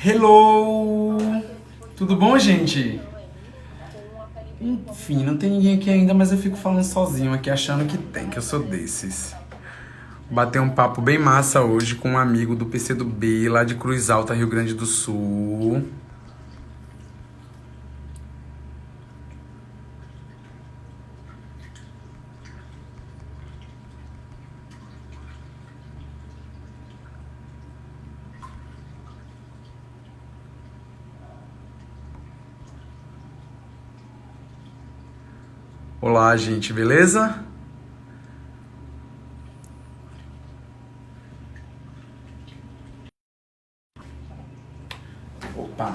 Hello! Tudo bom, gente? Enfim, não tem ninguém aqui ainda, mas eu fico falando sozinho aqui, achando que tem, que eu sou desses. Bater um papo bem massa hoje com um amigo do PCdoB, lá de Cruz Alta, Rio Grande do Sul. Olá, gente, beleza? Opa!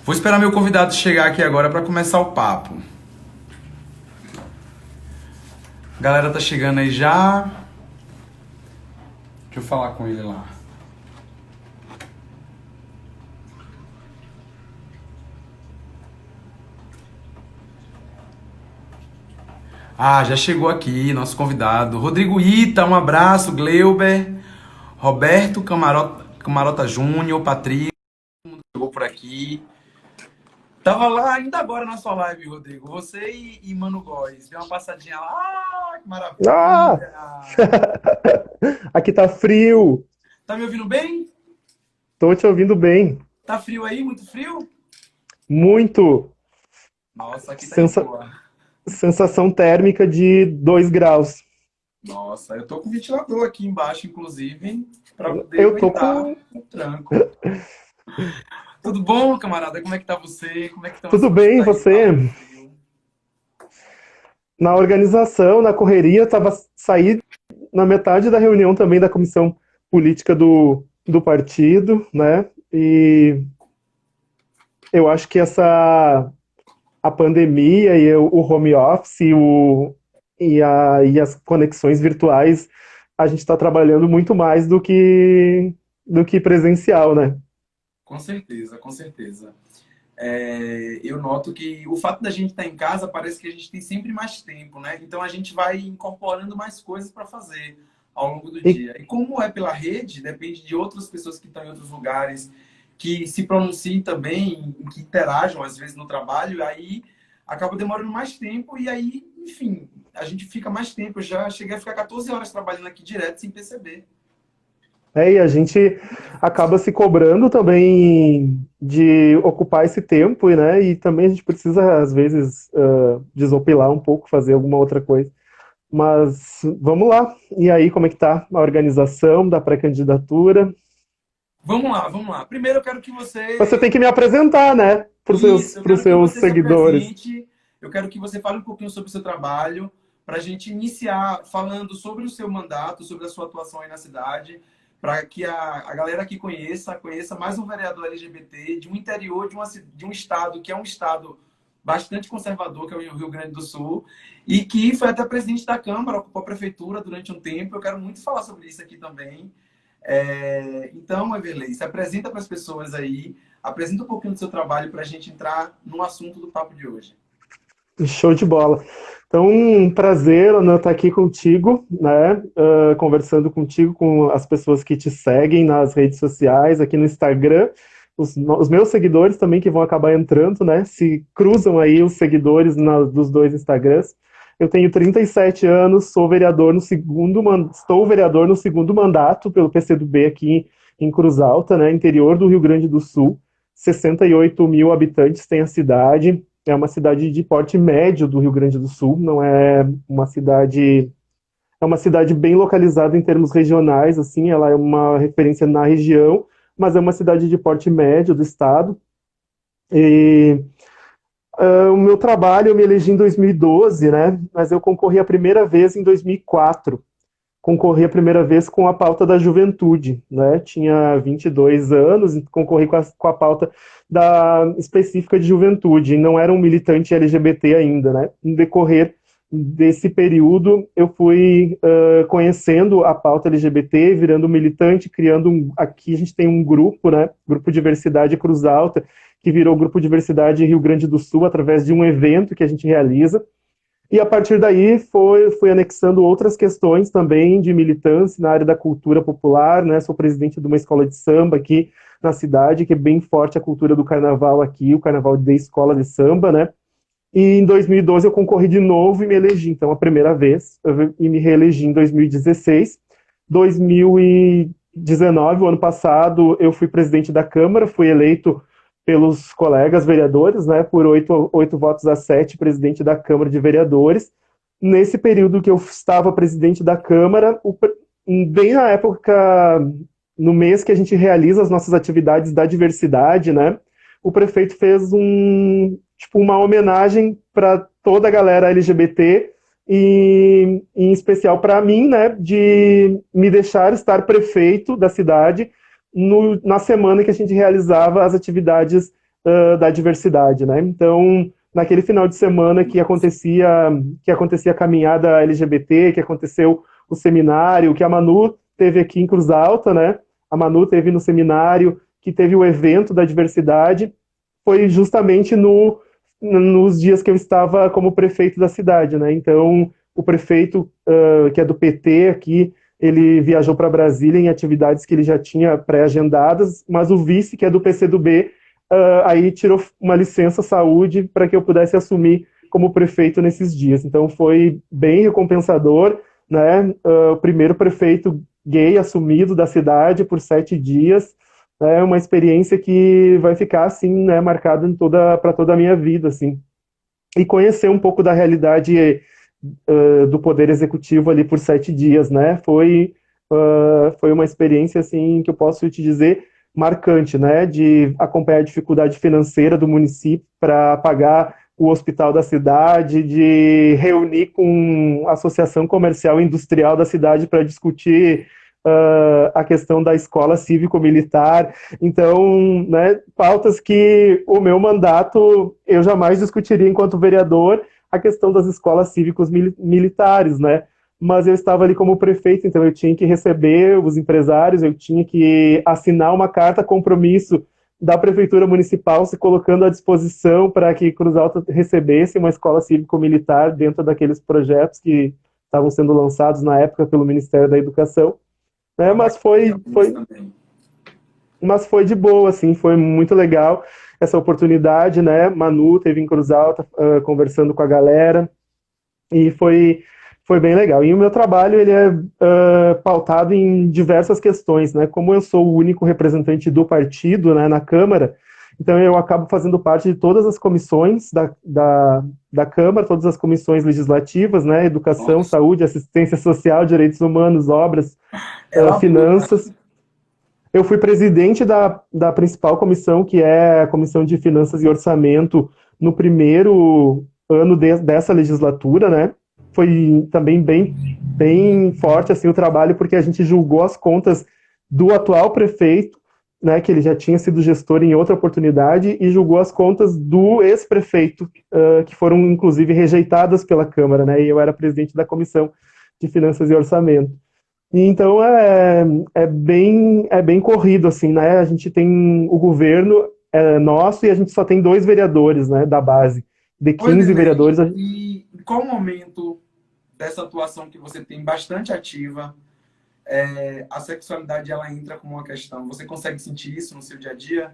Vou esperar meu convidado chegar aqui agora para começar o papo. A galera tá chegando aí já. Deixa eu falar com ele lá. Ah, já chegou aqui nosso convidado. Rodrigo Ita, um abraço. Gleuber, Roberto Camarota Júnior, Patrícia, chegou por aqui. Tava lá ainda agora na sua live, Rodrigo. Você e Mano Góes. Deu uma passadinha lá. Ah, que Ah! maravilha! Aqui tá frio. Tá me ouvindo bem? Tô te ouvindo bem. Tá frio aí? Muito frio? Muito. Nossa, aqui tá de Sensa- boa. Sensação térmica de 2 graus. Nossa, eu tô com o ventilador aqui embaixo, inclusive, pra poder Eu tô aguentar com. o tranco. Tudo bom, camarada? Como é que tá você? Como é que estão as Tudo coisas bem, por aí? você? Fala do frio. Na organização, na correria, saí na metade da reunião também da comissão política do partido, né? E eu acho que a pandemia o home office e as conexões virtuais, a gente está trabalhando muito mais do que presencial, né? Com certeza, com certeza. Eu noto que o fato da gente estar em casa parece que a gente tem sempre mais tempo, né? Então a gente vai incorporando mais coisas para fazer ao longo do E, dia. E como é pela rede, depende de outras pessoas que estão em outros lugares, que se pronunciem também, que interajam às vezes no trabalho, e aí acaba demorando mais tempo e aí, enfim, a gente fica mais tempo. Eu já cheguei a ficar 14 horas trabalhando aqui direto sem perceber. e a gente Muito difícil. acaba se cobrando também de ocupar esse tempo, né? E também a gente precisa, às vezes, desopilar um pouco, fazer alguma outra coisa. Mas vamos lá. E aí, como é que tá a organização da pré-candidatura? Vamos lá, vamos lá. Primeiro eu quero que Você você tem que me apresentar, né? Para os Isso, seus, eu pros quero que seus você se seguidores. apresente, eu quero que você fale um pouquinho sobre o seu trabalho, para a gente iniciar falando sobre o seu mandato, sobre a sua atuação aí na cidade, para que a galera aqui conheça mais um vereador LGBT de um interior de um estado que é um estado bastante conservador, que é o Rio Grande do Sul, e que foi até presidente da Câmara, ocupou a prefeitura durante um tempo. Eu quero muito falar sobre isso aqui também. Então, Everley, se apresenta para as pessoas aí, apresenta um pouquinho do seu trabalho para a gente entrar no assunto do papo de hoje. Show de bola. Então, um prazer, Ana, estar aqui contigo, né? Conversando contigo, com as pessoas que te seguem nas redes sociais, aqui no Instagram. Os meus seguidores também que vão acabar entrando, né? Se cruzam aí os seguidores dos dois Instagrams. Eu tenho 37 anos, estou vereador no segundo mandato pelo PCdoB aqui em Cruz Alta, né? Interior do Rio Grande do Sul. 68 mil habitantes tem a cidade. É uma cidade de porte médio do Rio Grande do Sul, não é uma cidade. É uma cidade bem localizada em termos regionais, assim, ela é uma referência na região, mas é uma cidade de porte médio do estado. E o meu trabalho, eu me elegi em 2012, né? Mas eu concorri a primeira vez em 2004. Concorri a primeira vez com a pauta da juventude, né? Tinha 22 anos e concorri com a pauta específica de juventude, e não era um militante LGBT ainda, né? No decorrer desse período, eu fui conhecendo a pauta LGBT, virando militante, aqui a gente tem um grupo, né? Grupo Diversidade Cruz Alta, que virou Grupo Diversidade Rio Grande do Sul, através de um evento que a gente realiza. E a partir daí fui anexando outras questões também de militância na área da cultura popular, né? Sou presidente de uma escola de samba aqui na cidade, que é bem forte a cultura do carnaval aqui, o carnaval de escola de samba, né? E em 2012 eu concorri de novo e me elegi, então, a primeira vez, e me reelegi em 2016. 2019, o ano passado, eu fui presidente da Câmara, fui eleito pelos colegas vereadores, né, por 8 votos a 7, presidente da Câmara de Vereadores. Nesse período que eu estava presidente da Câmara, bem na época, no mês que a gente realiza as nossas atividades da diversidade, né, o prefeito fez uma homenagem para toda a galera LGBT e em especial para mim, né, de me deixar estar prefeito da cidade na semana que a gente realizava as atividades da diversidade, né? Então, naquele final de semana que acontecia a caminhada LGBT, que aconteceu o seminário, que a Manu teve aqui em Cruz Alta, né? A Manu teve no seminário, que teve o evento da diversidade, foi justamente nos dias que eu estava como prefeito da cidade, né? Então, o prefeito, que é do PT aqui, ele viajou para Brasília em atividades que ele já tinha pré-agendadas, mas o vice, que é do PCdoB, aí tirou uma licença saúde para que eu pudesse assumir como prefeito nesses dias. Então, foi bem recompensador, né? O primeiro prefeito gay assumido da cidade por 7 dias, é uma experiência que vai ficar assim, né, marcada para toda a minha vida, assim. E conhecer um pouco da realidade do poder executivo ali por 7 dias, né? Foi uma experiência assim que eu posso te dizer marcante, né? De acompanhar a dificuldade financeira do município para pagar o hospital da cidade, de reunir com a Associação Comercial e Industrial da cidade para discutir a questão da escola cívico-militar. Então, né, pautas que o meu mandato eu jamais discutiria enquanto vereador, a questão das escolas cívicos militares, né? Mas eu estava ali como prefeito, então eu tinha que receber os empresários, eu tinha que assinar uma carta compromisso da prefeitura municipal se colocando à disposição para que Cruz Alta recebesse uma escola cívico-militar dentro daqueles projetos que estavam sendo lançados na época pelo Ministério da Educação, né? Mas foi de boa, assim, foi muito legal essa oportunidade, né? Manu teve em Cruz Alta conversando com a galera e foi bem legal. E o meu trabalho, ele é pautado em diversas questões, né? Como eu sou o único representante do partido, né, na Câmara, então eu acabo fazendo parte de todas as comissões da Câmara, todas as comissões legislativas, né? Educação, Nossa, saúde, assistência social, direitos humanos, obras, ela boa. finanças. Eu fui presidente da principal comissão, que é a Comissão de Finanças e Orçamento, no primeiro ano dessa legislatura, né? Foi também bem forte assim, o trabalho, porque a gente julgou as contas do atual prefeito, né, que ele já tinha sido gestor em outra oportunidade, e julgou as contas do ex-prefeito, que foram, inclusive, rejeitadas pela Câmara, né? E eu era presidente da Comissão de Finanças e Orçamento. E então é bem corrido, assim, né? A gente tem o governo nosso e a gente só tem 2 vereadores, né, da base. De Oi, 15 Neném. vereadores, E em qual momento dessa atuação que você tem bastante ativa, a sexualidade ela entra como uma questão? Você consegue sentir isso no seu dia a dia?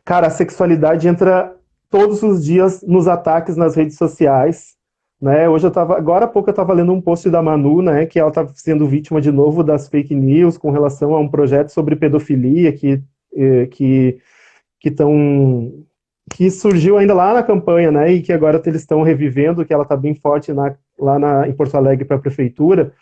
cara, a sexualidade entra todos os dias nos ataques nas redes sociais, né? Agora há pouco eu estava lendo um post da Manu, né, que ela está sendo vítima de novo das fake news com relação a um projeto sobre pedofilia que que estão que surgiu ainda lá na campanha, né, e que agora eles estão revivendo, que ela está bem forte em Porto Alegre para a prefeitura,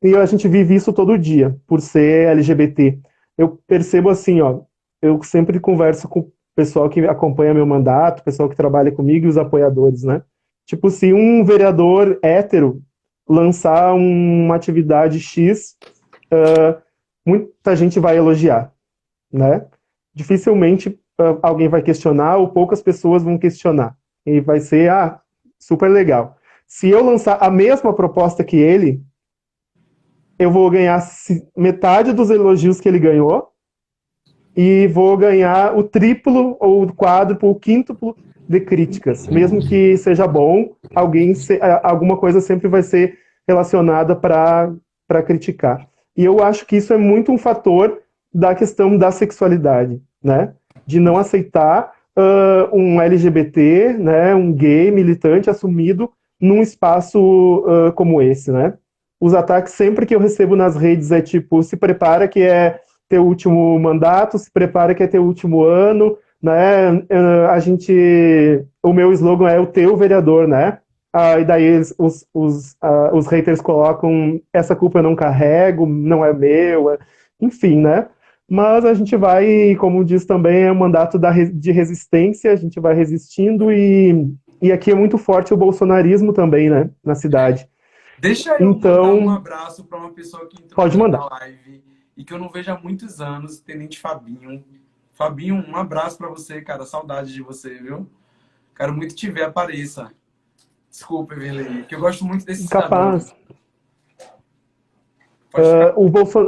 e a gente vive isso todo dia, por ser LGBT. Eu percebo assim, ó, eu sempre converso com o pessoal que acompanha meu mandato, o pessoal que trabalha comigo e os apoiadores, né? Tipo, se um vereador hétero lançar uma atividade X, muita gente vai elogiar, né? Dificilmente alguém vai questionar ou poucas pessoas vão questionar. E vai ser, super legal. Se eu lançar a mesma proposta que ele, eu vou ganhar metade dos elogios que ele ganhou e vou ganhar o triplo, ou o quádruplo, o quíntuplo de críticas. Mesmo que seja bom, alguma coisa sempre vai ser relacionada para criticar. E eu acho que isso é muito um fator da questão da sexualidade, né? De não aceitar um LGBT, né, um gay militante assumido num espaço como esse, né? Os ataques sempre que eu recebo nas redes é tipo, se prepara que é teu último mandato, se prepara que é teu último ano, né? O meu slogan é o teu vereador, né? E daí os haters colocam essa culpa eu não carrego, não é meu, enfim, né? Mas a gente vai, como diz também, é um mandato de resistência, a gente vai resistindo e aqui é muito forte o bolsonarismo também, né, na cidade. Deixa eu mandar um Então, abraço para uma pessoa que entrou pode aqui mandar. na live e que eu não vejo há muitos anos, Tenente Fabinho. Fabinho, um abraço para você, cara. Saudade de você, viu? Quero muito te ver, apareça. Desculpa, Everley, que eu gosto muito desse cidadão. Capaz. Pode ficar.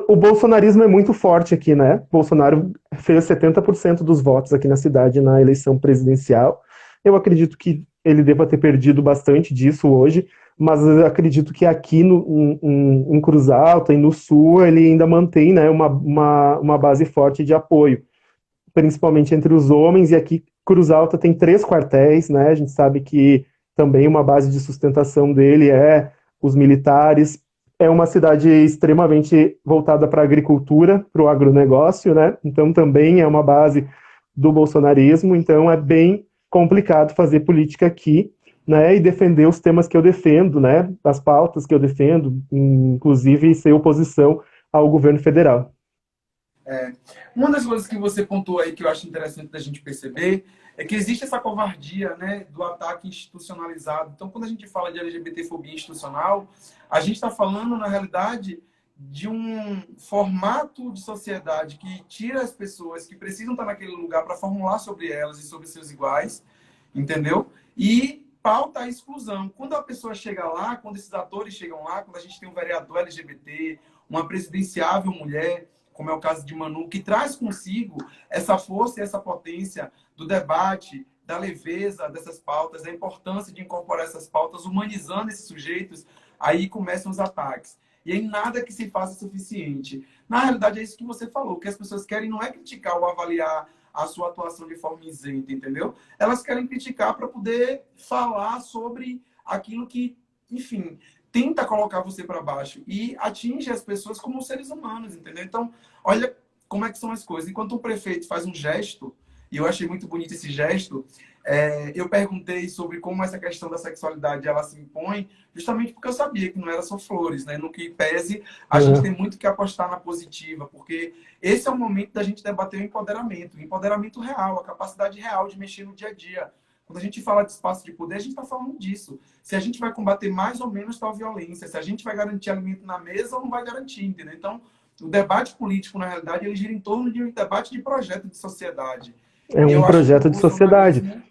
O bolsonarismo é muito forte aqui, né? Bolsonaro fez 70% dos votos aqui na cidade na eleição presidencial. Eu acredito que ele deva ter perdido bastante disso hoje, mas eu acredito que aqui em Cruz Alta e no Sul ele ainda mantém, né, uma base forte de apoio, principalmente entre os homens, e aqui Cruz Alta tem 3 quartéis, né? A gente sabe que também uma base de sustentação dele é os militares. É uma cidade extremamente voltada para a agricultura, para o agronegócio, né? Então também é uma base do bolsonarismo, então é bem complicado fazer política aqui, né? E defender os temas que eu defendo, né? As pautas que eu defendo, inclusive ser oposição ao governo federal. Uma das coisas que você pontuou aí que eu acho interessante da gente perceber é que existe essa covardia, né, do ataque institucionalizado. Então, quando a gente fala de LGBTfobia institucional, a gente está falando, na realidade, de um formato de sociedade que tira as pessoas que precisam estar naquele lugar para formular sobre elas e sobre seus iguais, entendeu? E pauta a exclusão. Quando a pessoa chega lá, quando esses atores chegam lá, quando a gente tem um vereador LGBT, uma presidenciável mulher, como é o caso de Manu, que traz consigo essa força e essa potência do debate, da leveza dessas pautas, da importância de incorporar essas pautas, humanizando esses sujeitos, aí começam os ataques. E aí nada que se faça é suficiente. Na realidade, é isso que você falou. O que as pessoas querem não é criticar ou avaliar a sua atuação de forma isenta, entendeu? Elas querem criticar para poder falar sobre aquilo que, enfim, tenta colocar você para baixo e atinge as pessoas como seres humanos, entendeu? Então, olha como é que são as coisas. Enquanto o prefeito faz um gesto, e eu achei muito bonito esse gesto, eu perguntei sobre como essa questão da sexualidade ela se impõe, justamente porque eu sabia que não era só flores, né? No que pese, a gente tem muito que apostar na positiva, porque esse é o momento da gente debater o empoderamento real, a capacidade real de mexer no dia a dia. Quando a gente fala de espaço de poder, a gente está falando disso. Se a gente vai combater mais ou menos tal violência, se a gente vai garantir alimento na mesa ou não vai garantir, entendeu? Então, o debate político, na realidade, ele gira em torno de um debate de projeto de sociedade. É E um eu acho que o projeto de sociedade. bolsonarismo,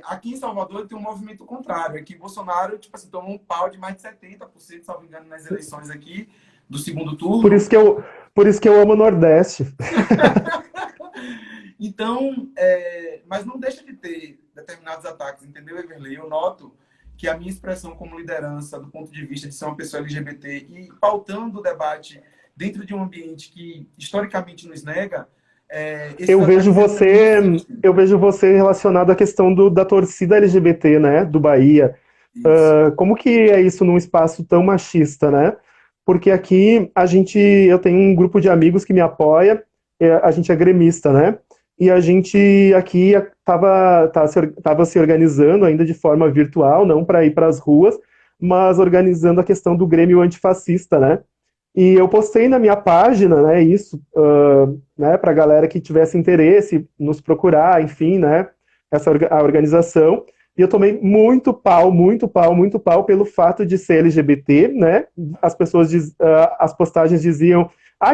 aqui em Salvador, tem um movimento contrário. Aqui, Bolsonaro, tipo assim, tomou um pau de mais de 70%, se não me engano, nas eleições aqui do segundo turno. Por isso que eu amo o Nordeste. Então, mas não deixa de ter determinados ataques, entendeu, Everley? Eu noto que a minha expressão como liderança, do ponto de vista de ser uma pessoa LGBT e pautando o debate dentro de um ambiente que historicamente nos nega, Eu vejo você relacionado à questão da torcida LGBT, né, do Bahia. Como que é isso num espaço tão machista, né? Porque aqui eu tenho um grupo de amigos que me apoia, a gente é gremista, né? E a gente aqui estava se organizando ainda de forma virtual, não para ir para as ruas, mas organizando a questão do Grêmio antifascista, né? E eu postei na minha página, né, isso, né, para a galera que tivesse interesse, nos procurar, enfim, né, a organização. E eu tomei muito pau, muito pau, muito pau pelo fato de ser LGBT, né? As postagens diziam,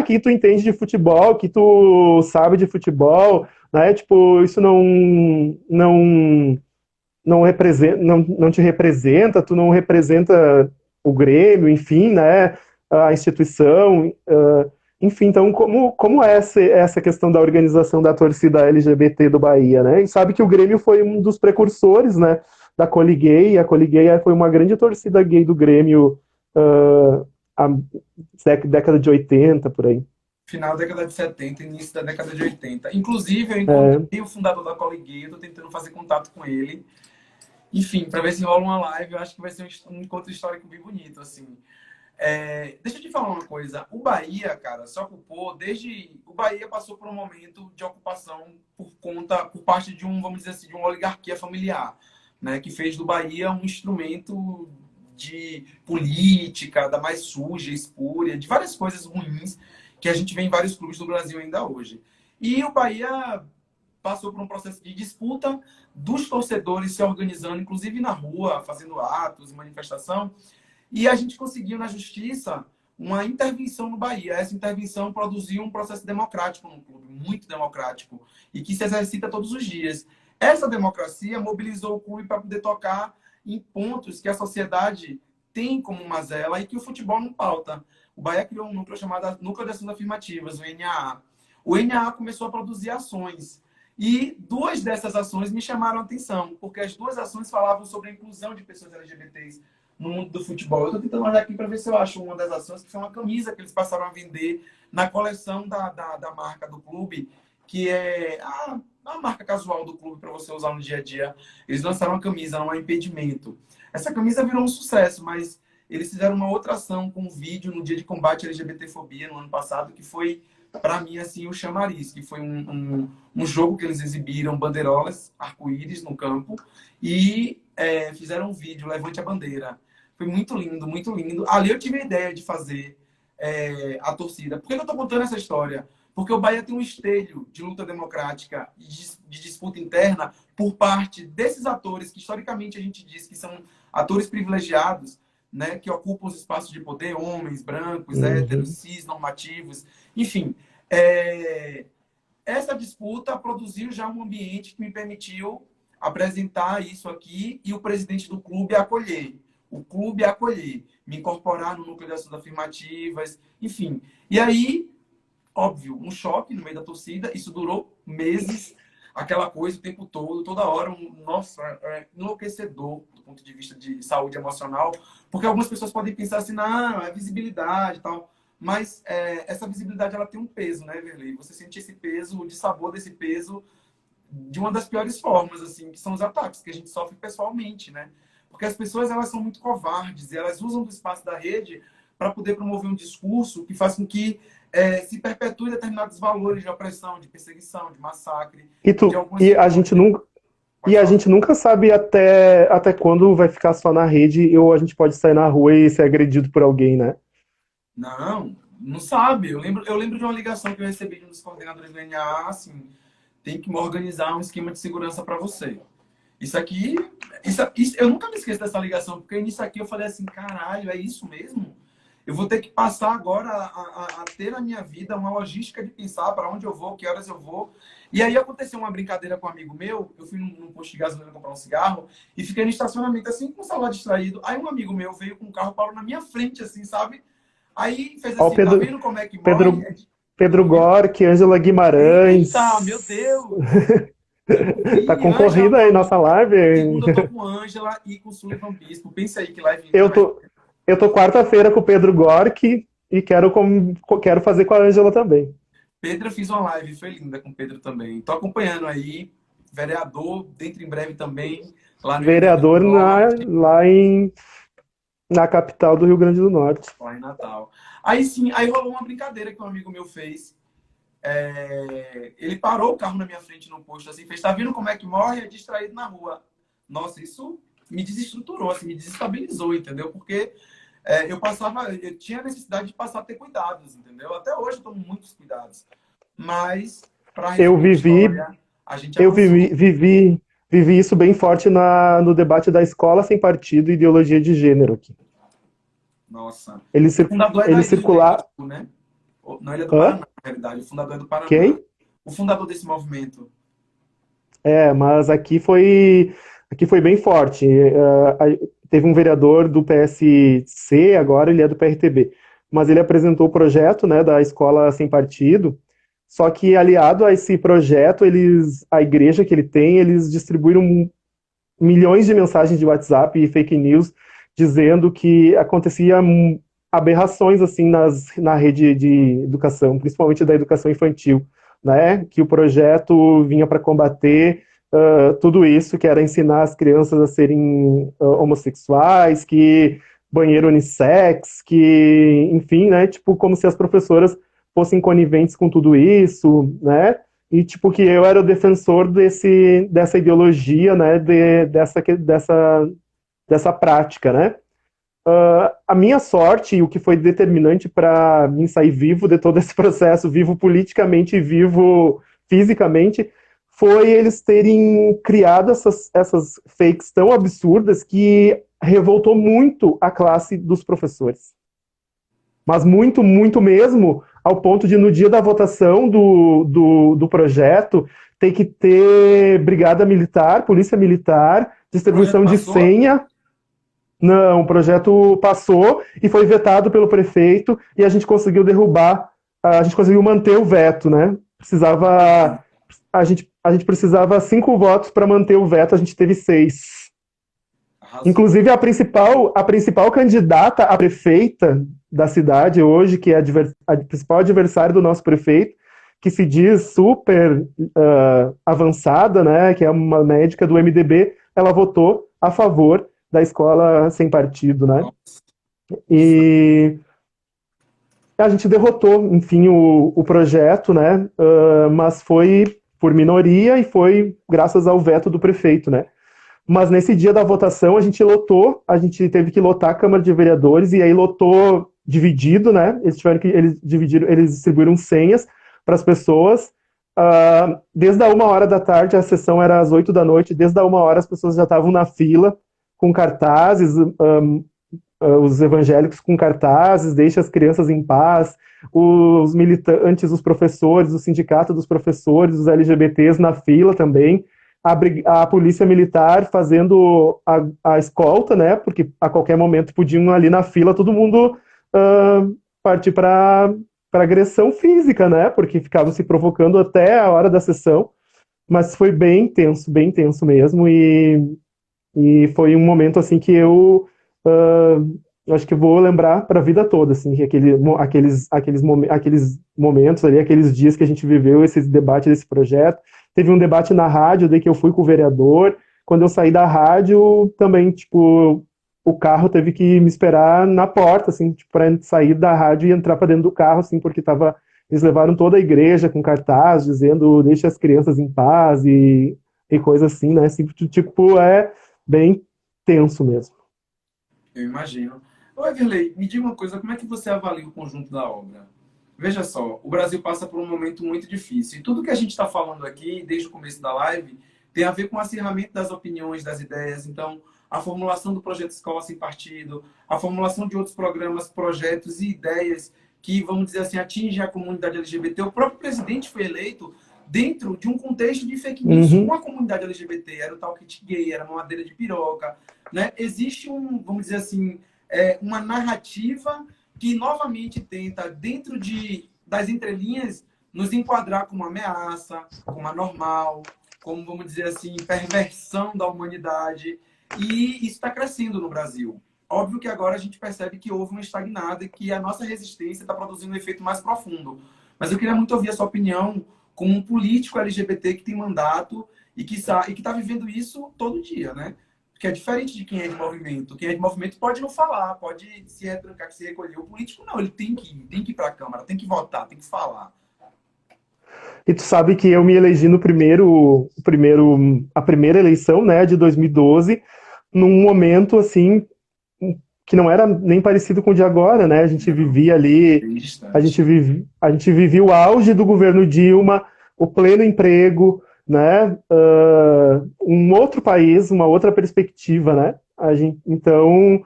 que tu entende de futebol, que tu sabe de futebol, né? Tipo, isso não representa, não te representa, tu não representa o Grêmio, enfim, né? A instituição. enfim, então, como é essa questão da organização da torcida LGBT do Bahia, né? E sabe que o Grêmio foi um dos precursores, né, da Coliguei. A Coliguei foi uma grande torcida gay do Grêmio, a década de 80, por aí. Final da década de 70, início da década de 80. Inclusive, eu É, encontrei o fundador da Coliguei, estou tentando fazer contato com ele. Enfim, para ver se rola uma live, eu acho que vai ser um encontro histórico bem bonito, assim. Deixa eu te falar uma coisa. O Bahia, cara, se ocupou desde... O Bahia passou por um momento de ocupação por parte de vamos dizer assim, de uma oligarquia familiar, né? Que fez do Bahia um instrumento de política, da mais suja, espúria, de várias coisas ruins que a gente vê em vários clubes do Brasil ainda hoje. E o Bahia passou por um processo de disputa dos torcedores se organizando, inclusive na rua, fazendo atos, manifestação, e a gente conseguiu na justiça uma intervenção no Bahia. Essa intervenção produziu um processo democrático no clube, muito democrático, e que se exercita todos os dias. Essa democracia mobilizou o clube para poder tocar em pontos que a sociedade tem como mazela e que o futebol não pauta. O Bahia criou um núcleo chamado Núcleo de Ações Afirmativas, o NAA. O NAA começou a produzir ações. E duas dessas ações me chamaram a atenção, porque as duas ações falavam sobre a inclusão de pessoas LGBTs no mundo do futebol. Eu estou tentando olhar aqui para ver se eu acho uma das ações, que foi uma camisa que eles passaram a vender na coleção da marca do clube, que é a marca casual do clube para você usar no dia a dia. Eles lançaram uma camisa, não há impedimento. Essa camisa virou um sucesso, mas eles fizeram uma outra ação com um vídeo no dia de combate à LGBTfobia no ano passado, que foi, para mim, assim, o chamariz, que foi um jogo que eles exibiram bandeirolas, arco-íris no campo, e fizeram um vídeo, Levante a Bandeira. Foi muito lindo, muito lindo. Ali eu tive a ideia de fazer a torcida. Por que eu estou contando essa história? Porque o Bahia tem um espelho de luta democrática, de disputa interna, por parte desses atores que, historicamente, a gente diz que são atores privilegiados, né, que ocupam os espaços de poder, homens, brancos, héteros, uhum. cis, normativos, enfim. Essa disputa produziu já um ambiente que me permitiu apresentar isso aqui e o presidente do clube acolher. O clube acolher, me incorporar no núcleo de ações afirmativas, enfim. E aí, óbvio, um choque no meio da torcida, isso durou meses, aquela coisa o tempo todo, toda hora, nossa, enlouquecedor do ponto de vista de saúde emocional, porque algumas pessoas podem pensar assim, não, é visibilidade e tal, mas essa visibilidade ela tem um peso, né, Verlei? Você sente esse peso, o dissabor desse peso de uma das piores formas, assim, que são os ataques que a gente sofre pessoalmente, né? Porque as pessoas, elas são muito covardes e elas usam do espaço da rede para poder promover um discurso que faz com que se perpetue determinados valores de opressão, de perseguição, de massacre, E, de tu, algumas e a situações. gente nunca, Pode e a falar. gente nunca sabe até quando vai ficar só na rede ou a gente pode sair na rua e ser agredido por alguém, né? Não, não sabe. Eu lembro de uma ligação que eu recebi de um dos coordenadores do NAA, assim, tem que me organizar um esquema de segurança para você. Isso aqui, eu nunca me esqueço dessa ligação, porque nisso aqui eu falei assim, caralho, é isso mesmo? Eu vou ter que passar agora a ter na minha vida uma logística de pensar para onde eu vou, que horas eu vou. E aí aconteceu uma brincadeira com um amigo meu, eu fui num posto de gasolina comprar um cigarro e fiquei no estacionamento assim, com o celular distraído. Aí um amigo meu veio com um carro, parou na minha frente, assim, sabe? Aí fez Ó, o assim, tá vendo como é que morre? Pedro, Pedro Oi? Gork, Ângela Eita, Guimarães. meu Deus! Eu Tá vi Ângela concorrida aí no nossa live, hein? segundo, eu tô com Ângela e com Sullivan Bispo. Pensa aí que live Eu incrível. tô, eu tô quarta-feira com o Pedro Gork e quero fazer com a Ângela também. Pedro, eu fiz uma live, foi linda com o Pedro também. Tô acompanhando aí, vereador, dentro em breve também, lá no Rio Grande do Vereador Norte, na capital do Rio Grande do Norte. lá em Natal. Aí sim, aí rolou uma brincadeira que um amigo meu fez. Ele parou o carro na minha frente no posto, assim, fez, tá vendo como é que morre? É distraído na rua. Nossa, isso me desestruturou, assim, me desestabilizou, entendeu? Porque eu tinha necessidade de passar a ter cuidados, entendeu? Até hoje eu tomo muitos cuidados. Mas, para Eu resumir a vivi, história, a gente eu vivi, avançou. vivi, vivi isso bem forte no debate da escola sem partido e ideologia de gênero aqui. Nossa. Ele, O cir- fundador é ele daí, do Rio Grande do circular. Sul, né? Não, ele é do Hã? Paraná, na realidade. O fundador é do Paraná. Quem? O fundador desse movimento. Mas aqui foi bem forte. Teve um vereador do PSC, agora ele é do PRTB. mas ele apresentou o projeto, né, da Escola Sem Partido, só que aliado a esse projeto, a igreja que ele tem, eles distribuíram milhões de mensagens de WhatsApp e fake news dizendo que acontecia aberrações assim na rede de educação, principalmente da educação infantil, né? Que o projeto vinha para combater tudo isso, que era ensinar as crianças a serem homossexuais, que banheiro unissex, que, enfim, né? Tipo, como se as professoras fossem coniventes com tudo isso, né? E, tipo, que eu era o defensor dessa ideologia, né? Dessa prática, né? A minha sorte e o que foi determinante para mim sair vivo de todo esse processo, vivo politicamente e vivo fisicamente, foi eles terem criado essas fakes tão absurdas que revoltou muito a classe dos professores. Mas muito, muito mesmo, ao ponto de no dia da votação do projeto ter que ter brigada militar, polícia militar, O projeto distribuição de passou? senha. Não, o projeto passou e foi vetado pelo prefeito e a gente conseguiu derrubar, a gente conseguiu manter o veto, né? A gente precisava 5 votos para manter o veto, a gente teve 6. Arrasou. Inclusive a principal candidata a prefeita da cidade hoje, que é a principal adversária do nosso prefeito, que se diz super avançada, né? Que é uma médica do MDB, ela votou a favor da escola sem partido, né? Nossa. E a gente derrotou, enfim, o projeto, né? Mas foi por minoria e foi graças ao veto do prefeito, né? Mas nesse dia da votação a gente teve que lotar a Câmara de Vereadores e aí lotou dividido, né? Eles distribuíram senhas para as pessoas. Desde a 1 hora da tarde, a sessão era às 8 da noite, desde a 1 hora as pessoas já estavam na fila com cartazes, os evangélicos com cartazes, deixa as crianças em paz, os militantes, os professores, o sindicato dos professores, os LGBTs na fila também, a polícia militar fazendo a escolta, né, porque a qualquer momento podiam ali na fila todo mundo partir para agressão física, né, porque ficavam se provocando até a hora da sessão, mas foi bem tenso mesmo, e foi um momento assim que eu acho que vou lembrar para a vida toda, assim, que aqueles momentos ali, aqueles dias que a gente viveu, esse debate desse projeto. Teve um debate na rádio, daí que eu fui com o vereador. Quando eu saí da rádio, também, tipo, o carro teve que me esperar na porta, assim, tipo, para sair da rádio e entrar para dentro do carro, assim, porque eles levaram toda a igreja com cartaz dizendo deixa as crianças em paz e coisa assim, né? Assim, tipo, é bem tenso mesmo. Eu imagino. Ô, Everley, me diga uma coisa, como é que você avalia o conjunto da obra? Veja só, o Brasil passa por um momento muito difícil. E tudo que a gente está falando aqui, desde o começo da live, tem a ver com o acirramento das opiniões, das ideias. Então, a formulação do projeto Escola Sem Partido, a formulação de outros programas, projetos e ideias que, vamos dizer assim, atingem a comunidade LGBT. O próprio presidente foi eleito dentro de um contexto de fake news com Uhum. a comunidade LGBT. Era o tal kit gay, era mamadeira de piroca, né? Existe vamos dizer assim, uma narrativa que novamente tenta, dentro das entrelinhas, nos enquadrar como ameaça, como anormal, como, vamos dizer assim, perversão da humanidade. E isso está crescendo no Brasil. Óbvio que agora a gente percebe que houve uma estagnada e que a nossa resistência está produzindo um efeito mais profundo. Mas eu queria muito ouvir a sua opinião como um político LGBT que tem mandato e que está vivendo isso todo dia, né? Que é diferente de quem é de movimento. Quem é de movimento pode não falar, pode se retrancar, se recolher. O político não, ele tem que ir para a Câmara, tem que votar, tem que falar. E tu sabe que eu me elegi no a primeira eleição, né, de 2012, num momento assim que não era nem parecido com o de agora, né? A gente Não, vivia ali, bem a gente distante. vive, a gente vivia o auge do governo Dilma, o pleno emprego, né? Um outro país, uma outra perspectiva, né? Então,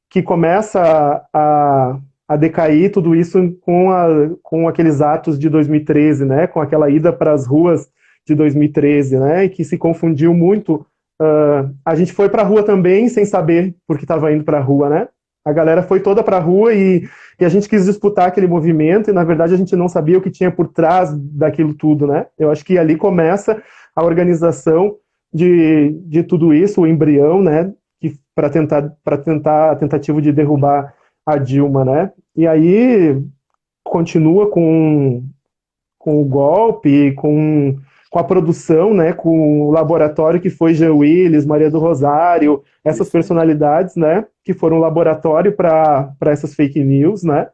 que começa a decair tudo isso com aqueles atos de 2013, né? Com aquela ida para as ruas de 2013, né? E que se confundiu muito. A gente foi para a rua também sem saber porque estava indo para a rua, né? A galera foi toda para a rua e a gente quis disputar aquele movimento e, na verdade, a gente não sabia o que tinha por trás daquilo tudo, né? Eu acho que ali começa a organização de tudo isso, o embrião, né? Para tentar a tentativa de derrubar a Dilma, né? E aí continua com o golpe, com a produção, né, com o laboratório que foi Jean Willis, Maria do Rosário, essas Isso aí. personalidades, né, que foram laboratório para essas fake news, né,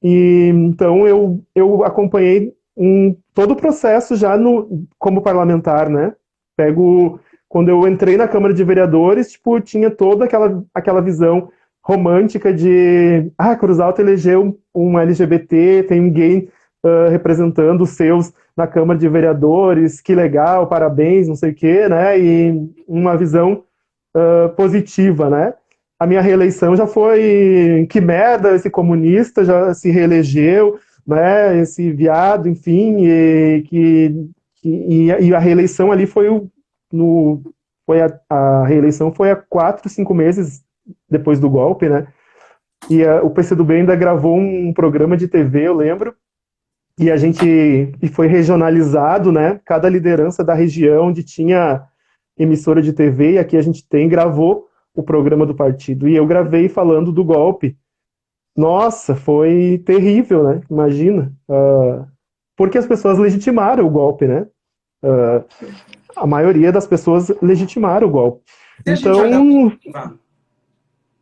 e então eu acompanhei todo o processo já como parlamentar, né, quando eu entrei na Câmara de Vereadores, tipo, tinha toda aquela visão romântica de, Cruz Alta elegeu um LGBT, tem um gay representando os seus na Câmara de Vereadores, que legal, parabéns, não sei o quê, né? E uma visão positiva, né? A minha reeleição já foi, que merda, esse comunista já se reelegeu, né? Esse viado, enfim, e a reeleição ali no, a reeleição foi há 4, 5 meses depois do golpe, né? E o PCdoB ainda gravou um programa de TV, eu lembro, e foi regionalizado, né? Cada liderança da região onde tinha emissora de TV, e aqui a gente gravou o programa do partido. E eu gravei falando do golpe. Nossa, foi terrível, né? Imagina. Porque as pessoas legitimaram o golpe, né? A maioria das pessoas legitimaram o golpe. Se a gente olhar... Então, Vá.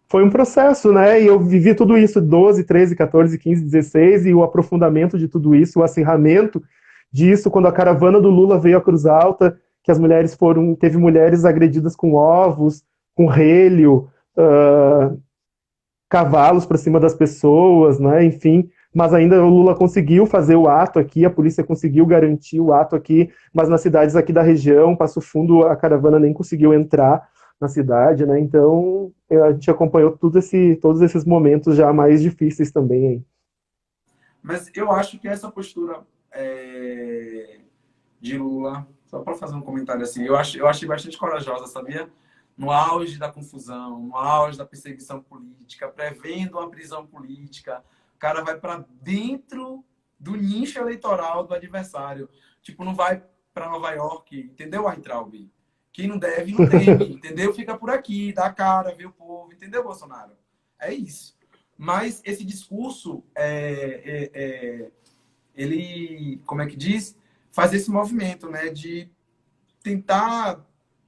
foi um processo, né? E eu vivi tudo isso, 12, 13, 14, 15, 16, e o aprofundamento de tudo isso, o acirramento disso, quando a caravana do Lula veio à Cruz Alta, que as mulheres teve mulheres agredidas com ovos, com relho, cavalos para cima das pessoas, né? Enfim, mas ainda o Lula conseguiu fazer o ato aqui, a polícia conseguiu garantir o ato aqui, mas nas cidades aqui da região, Passo Fundo, a caravana nem conseguiu entrar na cidade, né? Então a gente acompanhou todos esses momentos já mais difíceis também aí. Mas eu acho que essa postura de Lula, só para fazer um comentário assim, eu achei bastante corajosa, sabia? No auge da confusão, no auge da perseguição política, prevendo uma prisão política, o cara vai para dentro do nicho eleitoral do adversário. Tipo, não vai para Nova York, entendeu, Weintraub? Quem não deve, não teme, entendeu? Fica por aqui, dá a cara, vê o povo, entendeu, Bolsonaro? É isso. Mas esse discurso, ele, como é que diz? Faz esse movimento, né, de tentar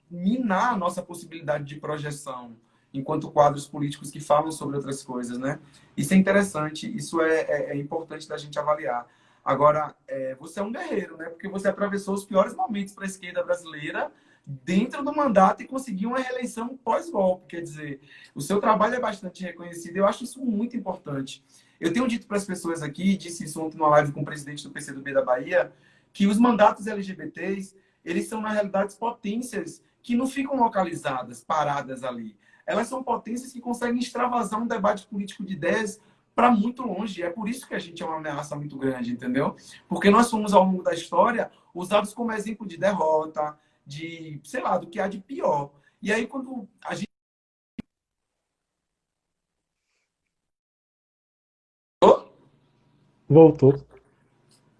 minar a nossa possibilidade de projeção enquanto quadros políticos que falam sobre outras coisas, né? Isso é interessante, isso é importante da gente avaliar. Agora, você é um guerreiro, né? Porque você atravessou os piores momentos para a esquerda brasileira dentro do mandato e conseguiu uma reeleição pós-golpe. Quer dizer, o seu trabalho é bastante reconhecido. Eu acho isso muito importante. Eu tenho dito para as pessoas aqui, disse isso ontem numa live com o presidente do PCdoB da Bahia, que os mandatos LGBTs, eles são, na realidade, potências que não ficam localizadas, paradas ali. Elas são potências que conseguem extravasar um debate político de ideias para muito longe. É por isso que a gente é uma ameaça muito grande, entendeu? Porque nós fomos, ao longo da história, usados como exemplo de derrota, de, sei lá, do que há de pior. E aí, quando a gente... Voltou.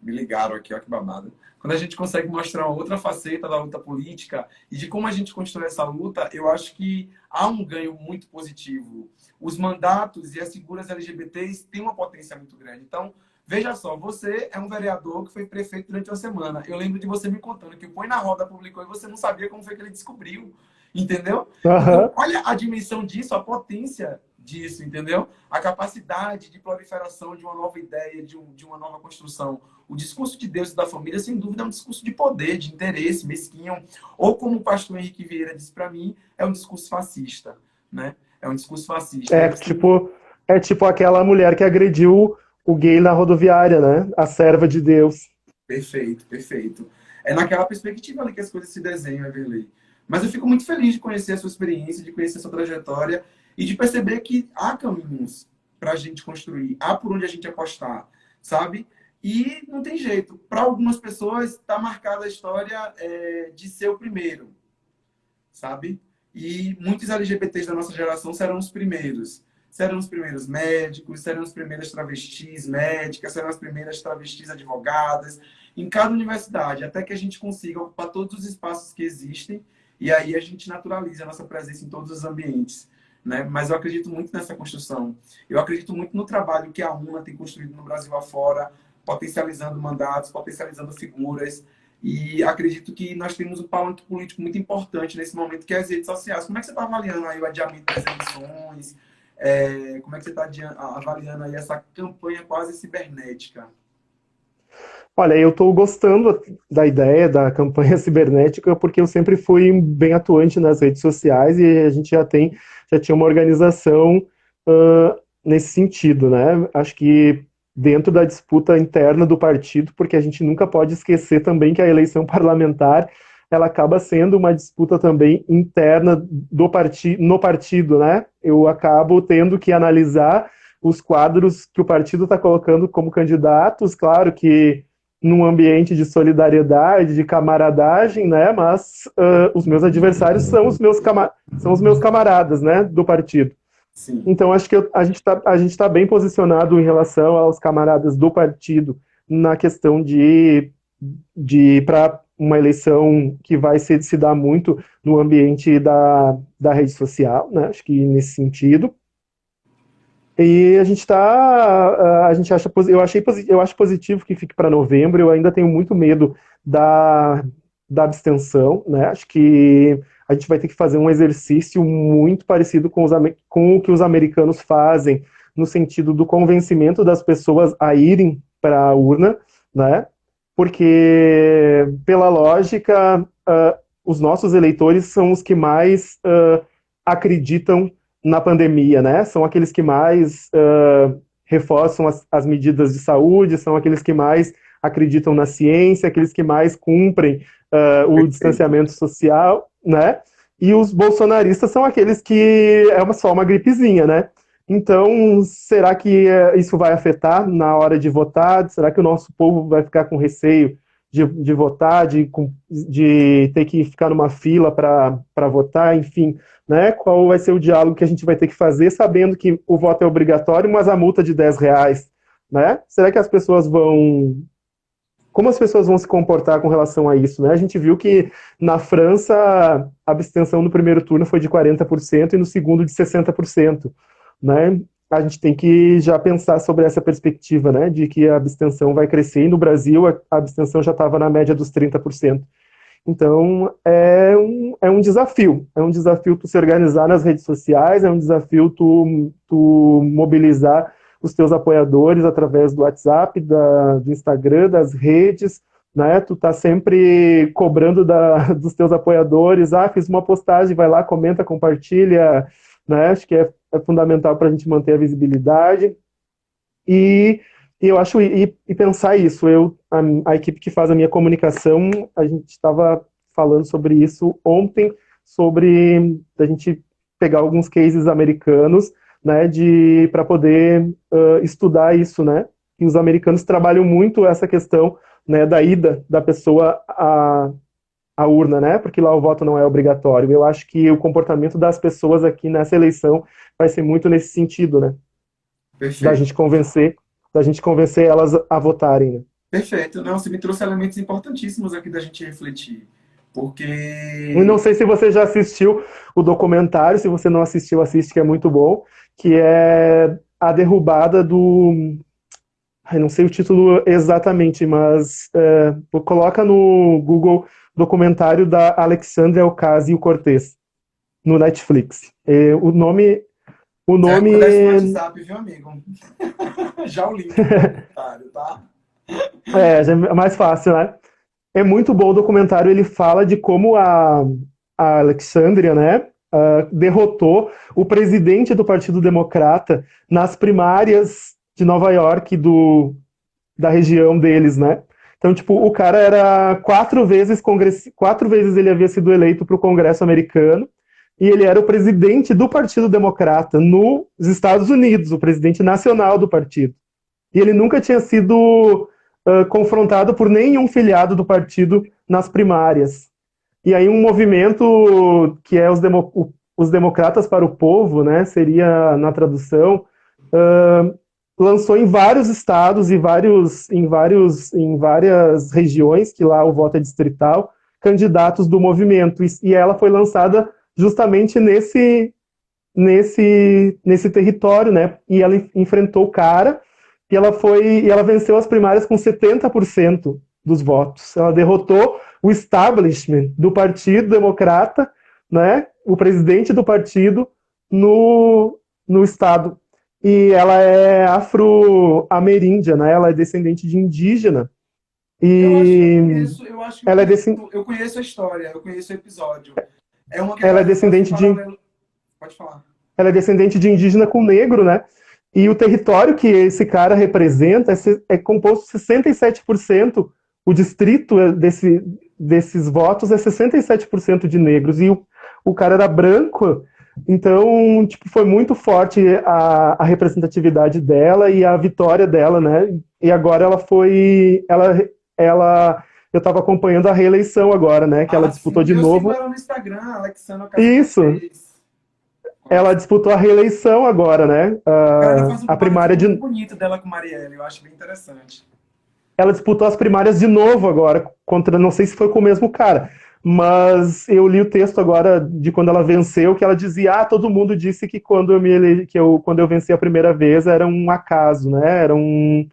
Me ligaram aqui, ó que babado. Quando a gente consegue mostrar uma outra faceta da luta política e de como a gente constrói essa luta, eu acho que há um ganho muito positivo. Os mandatos e as figuras LGBTs têm uma potência muito grande. Então, veja só, você é um vereador que foi prefeito durante uma semana. Eu lembro de você me contando que o Põe na Roda publicou e você não sabia como foi que ele descobriu. Entendeu? Então, Aham. olha a dimensão disso, a potência disso, entendeu? A capacidade de proliferação de uma nova ideia, de uma nova construção. O discurso de Deus e da família, sem dúvida, é um discurso de poder, de interesse, mesquinho. Ou, como o pastor Henrique Vieira disse para mim, é um discurso fascista, né? É um discurso fascista. É Eu tipo, é tipo aquela mulher que agrediu o gay na rodoviária, né? A serva de Deus. Perfeito, perfeito. É naquela perspectiva ali que as coisas se desenham, Everley. Mas eu fico muito feliz de conhecer a sua experiência, de conhecer a sua trajetória e de perceber que há caminhos para a gente construir, há por onde a gente apostar, sabe? E não tem jeito. Para algumas pessoas está marcada a história de ser o primeiro, sabe? E muitos LGBTs da nossa geração serão os primeiros. serão os primeiros médicos, serão as primeiras travestis médicas, serão as primeiras travestis advogadas, em cada universidade, até que a gente consiga ocupar todos os espaços que existem, e aí a gente naturaliza a nossa presença em todos os ambientes. Né? Mas eu acredito muito nessa construção. Eu acredito muito no trabalho que a UNA tem construído no Brasil afora, potencializando mandatos, potencializando figuras. E acredito que nós temos um palanque político muito importante nesse momento, que é as redes sociais. Como é que você está avaliando aí o adiamento das eleições? Como é que você está avaliando aí essa campanha quase cibernética? Olha, eu estou gostando da ideia da campanha cibernética porque eu sempre fui bem atuante nas redes sociais e a gente já tinha uma organização nesse sentido, né? Acho que dentro da disputa interna do partido, porque a gente nunca pode esquecer também que a eleição parlamentar ela acaba sendo uma disputa também interna no partido, né? Eu acabo tendo que analisar os quadros que o partido está colocando como candidatos, claro que num ambiente de solidariedade, de camaradagem, né? Mas os meus adversários são os meus camaradas, né? Do partido. Sim. Então acho que a gente tá bem posicionado em relação aos camaradas do partido na questão de para uma eleição que vai se dar muito no ambiente da rede social, né? Acho que nesse sentido. E a gente acha, eu acho positivo que fique para novembro. Eu ainda tenho muito medo da abstenção, né? Acho que a gente vai ter que fazer um exercício muito parecido com o que os americanos fazem, no sentido do convencimento das pessoas a irem para a urna, né? Porque, pela lógica, os nossos eleitores são os que mais acreditam na pandemia, né? São aqueles que mais reforçam as medidas de saúde, são aqueles que mais acreditam na ciência, aqueles que mais cumprem o distanciamento social, né? E os bolsonaristas são aqueles que só uma gripezinha, né? Então, será que isso vai afetar na hora de votar? Será que o nosso povo vai ficar com receio de votar, de ter que ficar numa fila para votar? Enfim, né? Qual vai ser o diálogo que a gente vai ter que fazer, sabendo que o voto é obrigatório, mas a multa de R$ 10, né? Será que as pessoas vão... Como as pessoas vão se comportar com relação a isso, né? A gente viu que na França a abstenção no primeiro turno foi de 40% e no segundo de 60%, né? A gente tem que já pensar sobre essa perspectiva, né? De que a abstenção vai crescer e no Brasil a abstenção já estava na média dos 30%. Então, é um desafio. É um desafio tu se organizar nas redes sociais, é um desafio tu mobilizar os teus apoiadores através do WhatsApp, do Instagram, das redes, né? Tu tá sempre cobrando dos teus apoiadores, fiz uma postagem, vai lá, comenta, compartilha, né? Acho que é fundamental para a gente manter a visibilidade. E eu acho, e pensar isso, a equipe que faz a minha comunicação, a gente estava falando sobre isso ontem, sobre a gente pegar alguns cases americanos, né, para poder estudar isso, né, e os americanos trabalham muito essa questão, né, da ida da pessoa à urna, né, porque lá o voto não é obrigatório. Eu acho que o comportamento das pessoas aqui nessa eleição vai ser muito nesse sentido, né, da Perfeito. gente convencer elas a votarem, né? Perfeito. Não, você me trouxe elementos importantíssimos aqui da gente refletir. Eu não Porque sei se você já assistiu o documentário, se você não assistiu, assiste, que é muito bom, que é a derrubada do... Ai, não sei o título exatamente, mas coloca no Google documentário da Alexandria Ocasio-Cortez, no Netflix. O acontece no nome WhatsApp, viu, amigo? Já o link do comentário, tá? já é mais fácil, né? É muito bom o documentário, ele fala de como a Alexandria, né, derrotou o presidente do Partido Democrata nas primárias de Nova York da região deles, né? Então, tipo, o cara era 4 vezes ele havia sido eleito para o Congresso americano e ele era o presidente do Partido Democrata nos Estados Unidos, o presidente nacional do partido. E ele nunca tinha sido confrontado por nenhum filiado do partido nas primárias. E aí um movimento que é os Democratas para o Povo, né, seria na tradução, lançou em vários estados e em várias regiões, que lá o voto é distrital, candidatos do movimento. E ela foi lançada justamente nesse território, né? E ela enfrentou o cara e ela venceu as primárias com 70% dos votos. Ela derrotou o establishment do Partido Democrata, né? O presidente do partido no estado. E ela é afro-ameríndia, né? Ela é descendente de indígena. Eu acho que Ela é eu conheço a história, eu conheço o episódio. É uma que a ela é galera faz um descendente de paralelo. Pode falar. ela é descendente de indígena com negro, né? E o território que esse cara representa é composto de 67%, o distrito desses votos é 67% de negros, e o cara era branco, então, tipo, foi muito forte a representatividade dela e a vitória dela, né? E agora eu estava acompanhando a reeleição agora, né? Que ela Ah, disputou sim. de Eu sigo novo. ela no Instagram, Alexandra Isso, Ocasio-Cortez. ela disputou a reeleição agora, né? A galera faz um A primária comparativo muito de. bonito dela com Marielle, eu acho bem interessante. Ela disputou as primárias de novo agora, contra, não sei se foi com o mesmo cara, mas eu li o texto agora de quando ela venceu, que ela dizia, todo mundo disse que quando eu venci a primeira vez era um acaso, né? Era um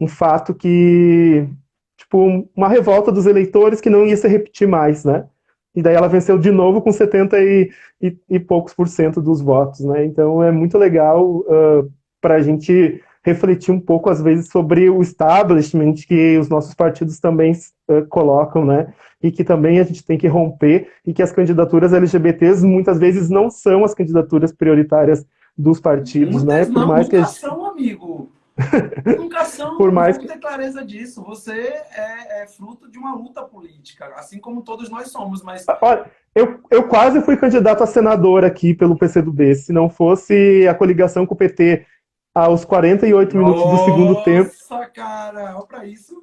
fato que, tipo, uma revolta dos eleitores que não ia se repetir mais, né? E daí ela venceu de novo com 70 e poucos por cento dos votos, né? Então é muito legal para a gente refletir um pouco, às vezes, sobre o establishment que os nossos partidos também colocam, né? E que também a gente tem que romper, e que as candidaturas LGBTs muitas vezes não são as candidaturas prioritárias dos partidos, né? Muitas Por não, mais que a nunca gente, são, amigo. Nunca por são, mais vamos ter que, clareza disso. Você é fruto de uma luta política, assim como todos nós somos, mas olha, eu quase fui candidato a senador aqui pelo PCdoB, se não fosse a coligação com o PT aos 48 minutos do segundo tempo, nossa, cara, olha pra isso.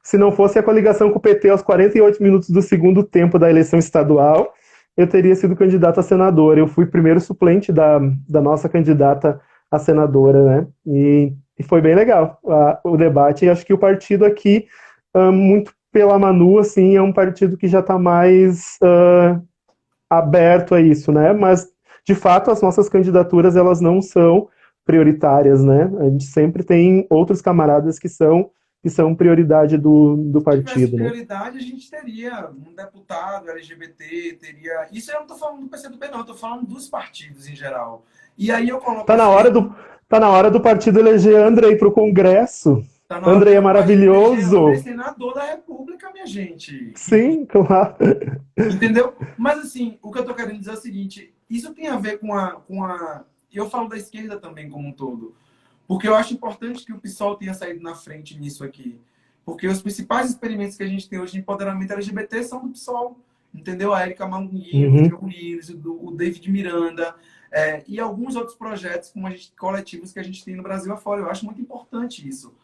se não fosse a coligação com o PT aos 48 minutos do segundo tempo da eleição estadual, eu teria sido candidato a senador. Eu fui primeiro suplente da nossa candidata a senadora, né? E foi bem legal o debate. E acho que o partido aqui, muito pela Manu, assim, é um partido que já está mais aberto a isso, né? Mas, de fato, as nossas candidaturas, elas não são prioritárias, né? A gente sempre tem outros camaradas que são prioridade do Se tivesse partido, né? prioridade, a gente teria um deputado LGBT, teria. Isso eu não estou falando do PCdoB, não, estou falando dos partidos em geral. E aí eu coloco Tá na hora assim, do, tá na hora do partido eleger Andrei para o Congresso. tá na hora Andrei é do partido eleger André maravilhoso. senador da República, minha gente. Sim, claro. Entendeu? Mas assim, o que eu tô querendo dizer é o seguinte, isso tem a ver com a. Eu falo da esquerda também como um todo. Porque eu acho importante que o PSOL tenha saído na frente nisso aqui. Porque os principais experimentos que a gente tem hoje de empoderamento LGBT são do PSOL. Entendeu? A Erika Manguinho, o Uhum. Diogo Lires, o David Miranda, e alguns outros projetos como coletivos que a gente tem no Brasil afora. Eu acho muito importante isso.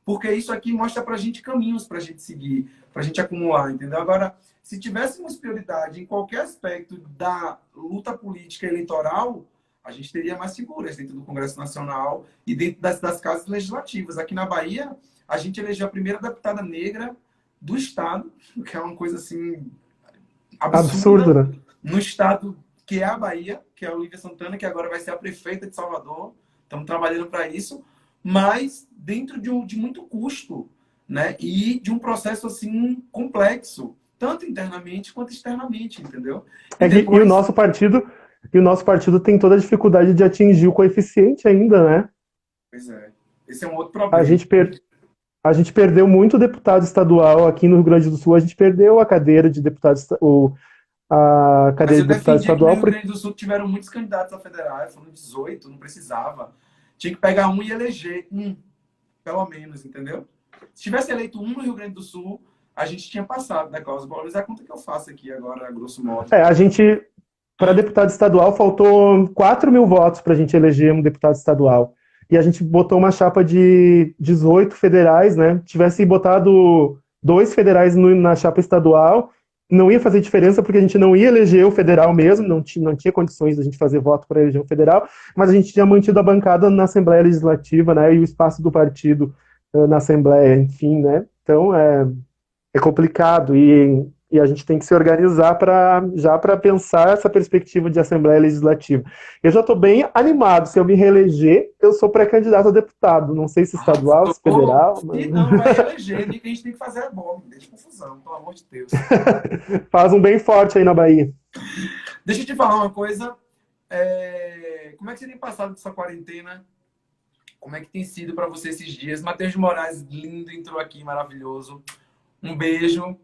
Porque isso aqui mostra pra gente caminhos pra gente seguir, pra gente acumular, entendeu? Agora, se tivéssemos prioridade em qualquer aspecto da luta política eleitoral, a gente teria mais figuras dentro do Congresso Nacional e dentro das casas legislativas. Aqui na Bahia, a gente elegeu a primeira deputada negra do Estado, que é uma coisa assim Absurdo, absurda, né? no Estado que é a Bahia, que é a Olívia Santana, que agora vai ser a prefeita de Salvador. Estamos trabalhando para isso, mas dentro de muito custo, né? E de um processo assim complexo, tanto internamente quanto externamente, entendeu? E E o depois, nosso partido tem toda a dificuldade de atingir o coeficiente ainda, né? pois é, esse é um outro A problema. gente, per, a gente perdeu muito deputado estadual aqui no Rio Grande do Sul. A gente perdeu a cadeira de deputado, a Mas cadeira eu de deputado defendia que no estadual. Rio Grande do Sul tiveram muitos candidatos a federais, foram 18, não precisava. Tinha que pegar um e eleger um, pelo menos, entendeu? Se tivesse eleito um no Rio Grande do Sul, a gente tinha passado da causa. Pelo menos é a conta que eu faço aqui agora, a grosso modo. A gente, para deputado estadual, faltou 4 mil votos para a gente eleger um deputado estadual. E a gente botou uma chapa de 18 federais, né? Tivesse botado 2 federais na chapa estadual, não ia fazer diferença porque a gente não ia eleger o federal mesmo, não tinha condições de a gente fazer voto para eleger o federal, mas a gente tinha mantido a bancada na Assembleia Legislativa, né, e o espaço do partido na Assembleia, enfim, né, então é complicado e a gente tem que se organizar já para pensar essa perspectiva de Assembleia Legislativa. Eu já estou bem animado, se eu me reeleger, eu sou pré-candidato a deputado, não sei se estadual, se federal, Se mas... não vai eleger, o que a gente tem que fazer é bom, não deixa confusão, pelo amor de Deus. Faz um bem forte aí na Bahia. Deixa eu te falar uma coisa. Como é que você tem passado essa quarentena? Como é que tem sido para você esses dias? Matheus de Moraes, lindo, entrou aqui, maravilhoso. Um beijo.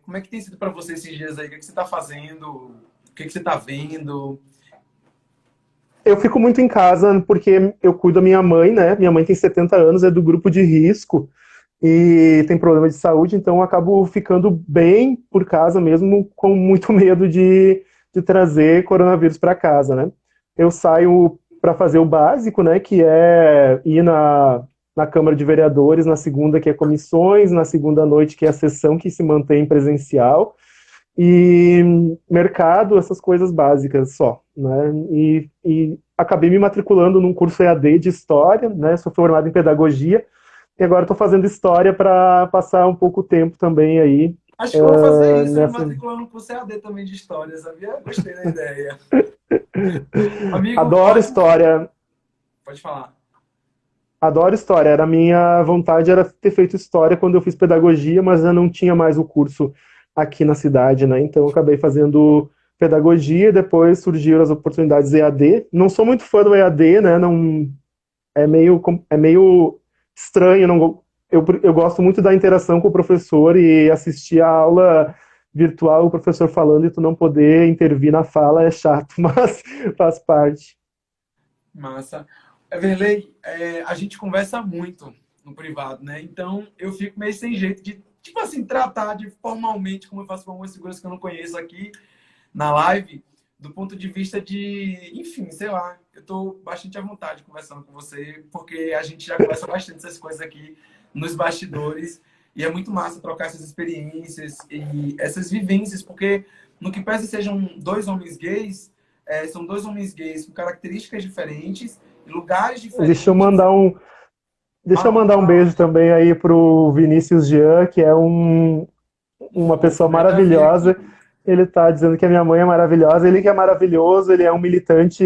Como é que tem sido para você esses dias aí? O que você está fazendo? O que você está vendo? Eu fico muito em casa porque eu cuido da minha mãe, né? Minha mãe tem 70 anos, é do grupo de risco e tem problema de saúde, então eu acabo ficando bem por casa mesmo, com muito medo de trazer coronavírus para casa, né? Eu saio para fazer o básico, né? Que é ir na Câmara de Vereadores, na segunda que é comissões, na segunda noite que é a sessão que se mantém presencial, e mercado, essas coisas básicas só, né? E acabei me matriculando num curso EAD de História, né? Sou formado em Pedagogia, e agora estou fazendo História para passar um pouco o tempo também aí. Acho que eu vou fazer isso, me Nessa... matriculando no curso EAD também de História, sabia? Gostei da ideia. Amigo, Adoro ótimo. História, Pode falar. adoro História. Era a minha vontade era ter feito História quando eu fiz Pedagogia, mas eu não tinha mais o curso aqui na cidade, né? Então eu acabei fazendo Pedagogia, depois surgiram as oportunidades EAD. Não sou muito fã do EAD, né? Não, é meio estranho. Não, eu gosto muito da interação com o professor e assistir a aula virtual, o professor falando e tu não poder intervir na fala é chato, mas faz parte. Massa. Everley, a gente conversa muito no privado, né? Então eu fico meio sem jeito de, tipo assim, tratar de formalmente, como eu faço com algumas figuras que eu não conheço aqui na live, do ponto de vista de, enfim, sei lá, eu tô bastante à vontade conversando com você, porque a gente já conversa bastante essas coisas aqui nos bastidores, e é muito massa trocar essas experiências e essas vivências, porque no que pese sejam dois homens gays, são dois homens gays com características diferentes, em lugares Deixa eu diferentes. mandar um, deixa eu Fala, mandar um fala. beijo também aí pro Vinícius Jean, que é Um uma fofo, pessoa né? Já vi aqui. maravilhosa. Ele está dizendo que a minha mãe é maravilhosa. Ele que é maravilhoso, ele é um militante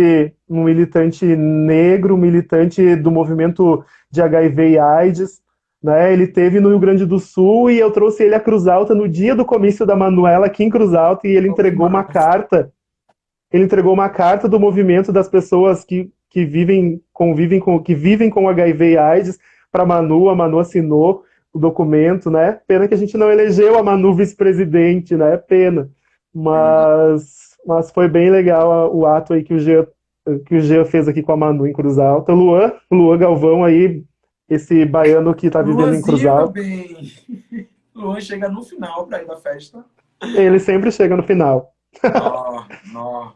negro, um militante do movimento de HIV e AIDS. Né? Ele teve no Rio Grande do Sul e eu trouxe ele a Cruz Alta no dia do comício da Manuela aqui em Cruz Alta e ele Oh, que entregou uma massa. carta. Ele entregou uma carta do movimento das pessoas que vivem com HIV e AIDS para a Manu assinou o documento, né? Pena que a gente não elegeu a Manu vice-presidente, né? Pena. Hum. Mas foi bem legal o ato aí que o Jean fez aqui com a Manu em Cruz Alta. Luan Galvão aí, esse baiano que está vivendo em Cruz Luanzinho, meu Alta, bem. Luan chega no final para ir da festa. ele sempre chega no final. Nó, nó.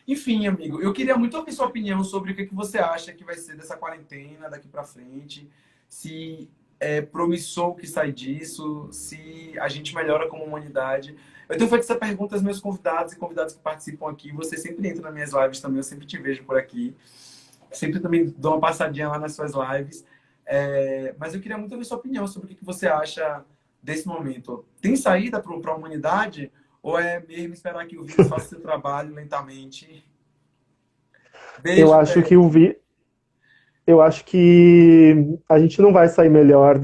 Enfim, amigo, eu queria muito ouvir sua opinião sobre o que você acha que vai ser dessa quarentena daqui para frente. Se é promissor que sai disso, se a gente melhora como humanidade. Eu tenho feito essa pergunta aos meus convidados e convidados que participam aqui. Você sempre entra nas minhas lives também, eu sempre te vejo por aqui. Sempre também dou uma passadinha lá nas suas lives. Mas eu queria muito ouvir sua opinião sobre o que você acha desse momento. Tem saída para a humanidade? Ou é mesmo esperar que o vírus faça seu trabalho lentamente? Eu Beijo, acho que o Ted. vi, eu acho que a gente não vai sair melhor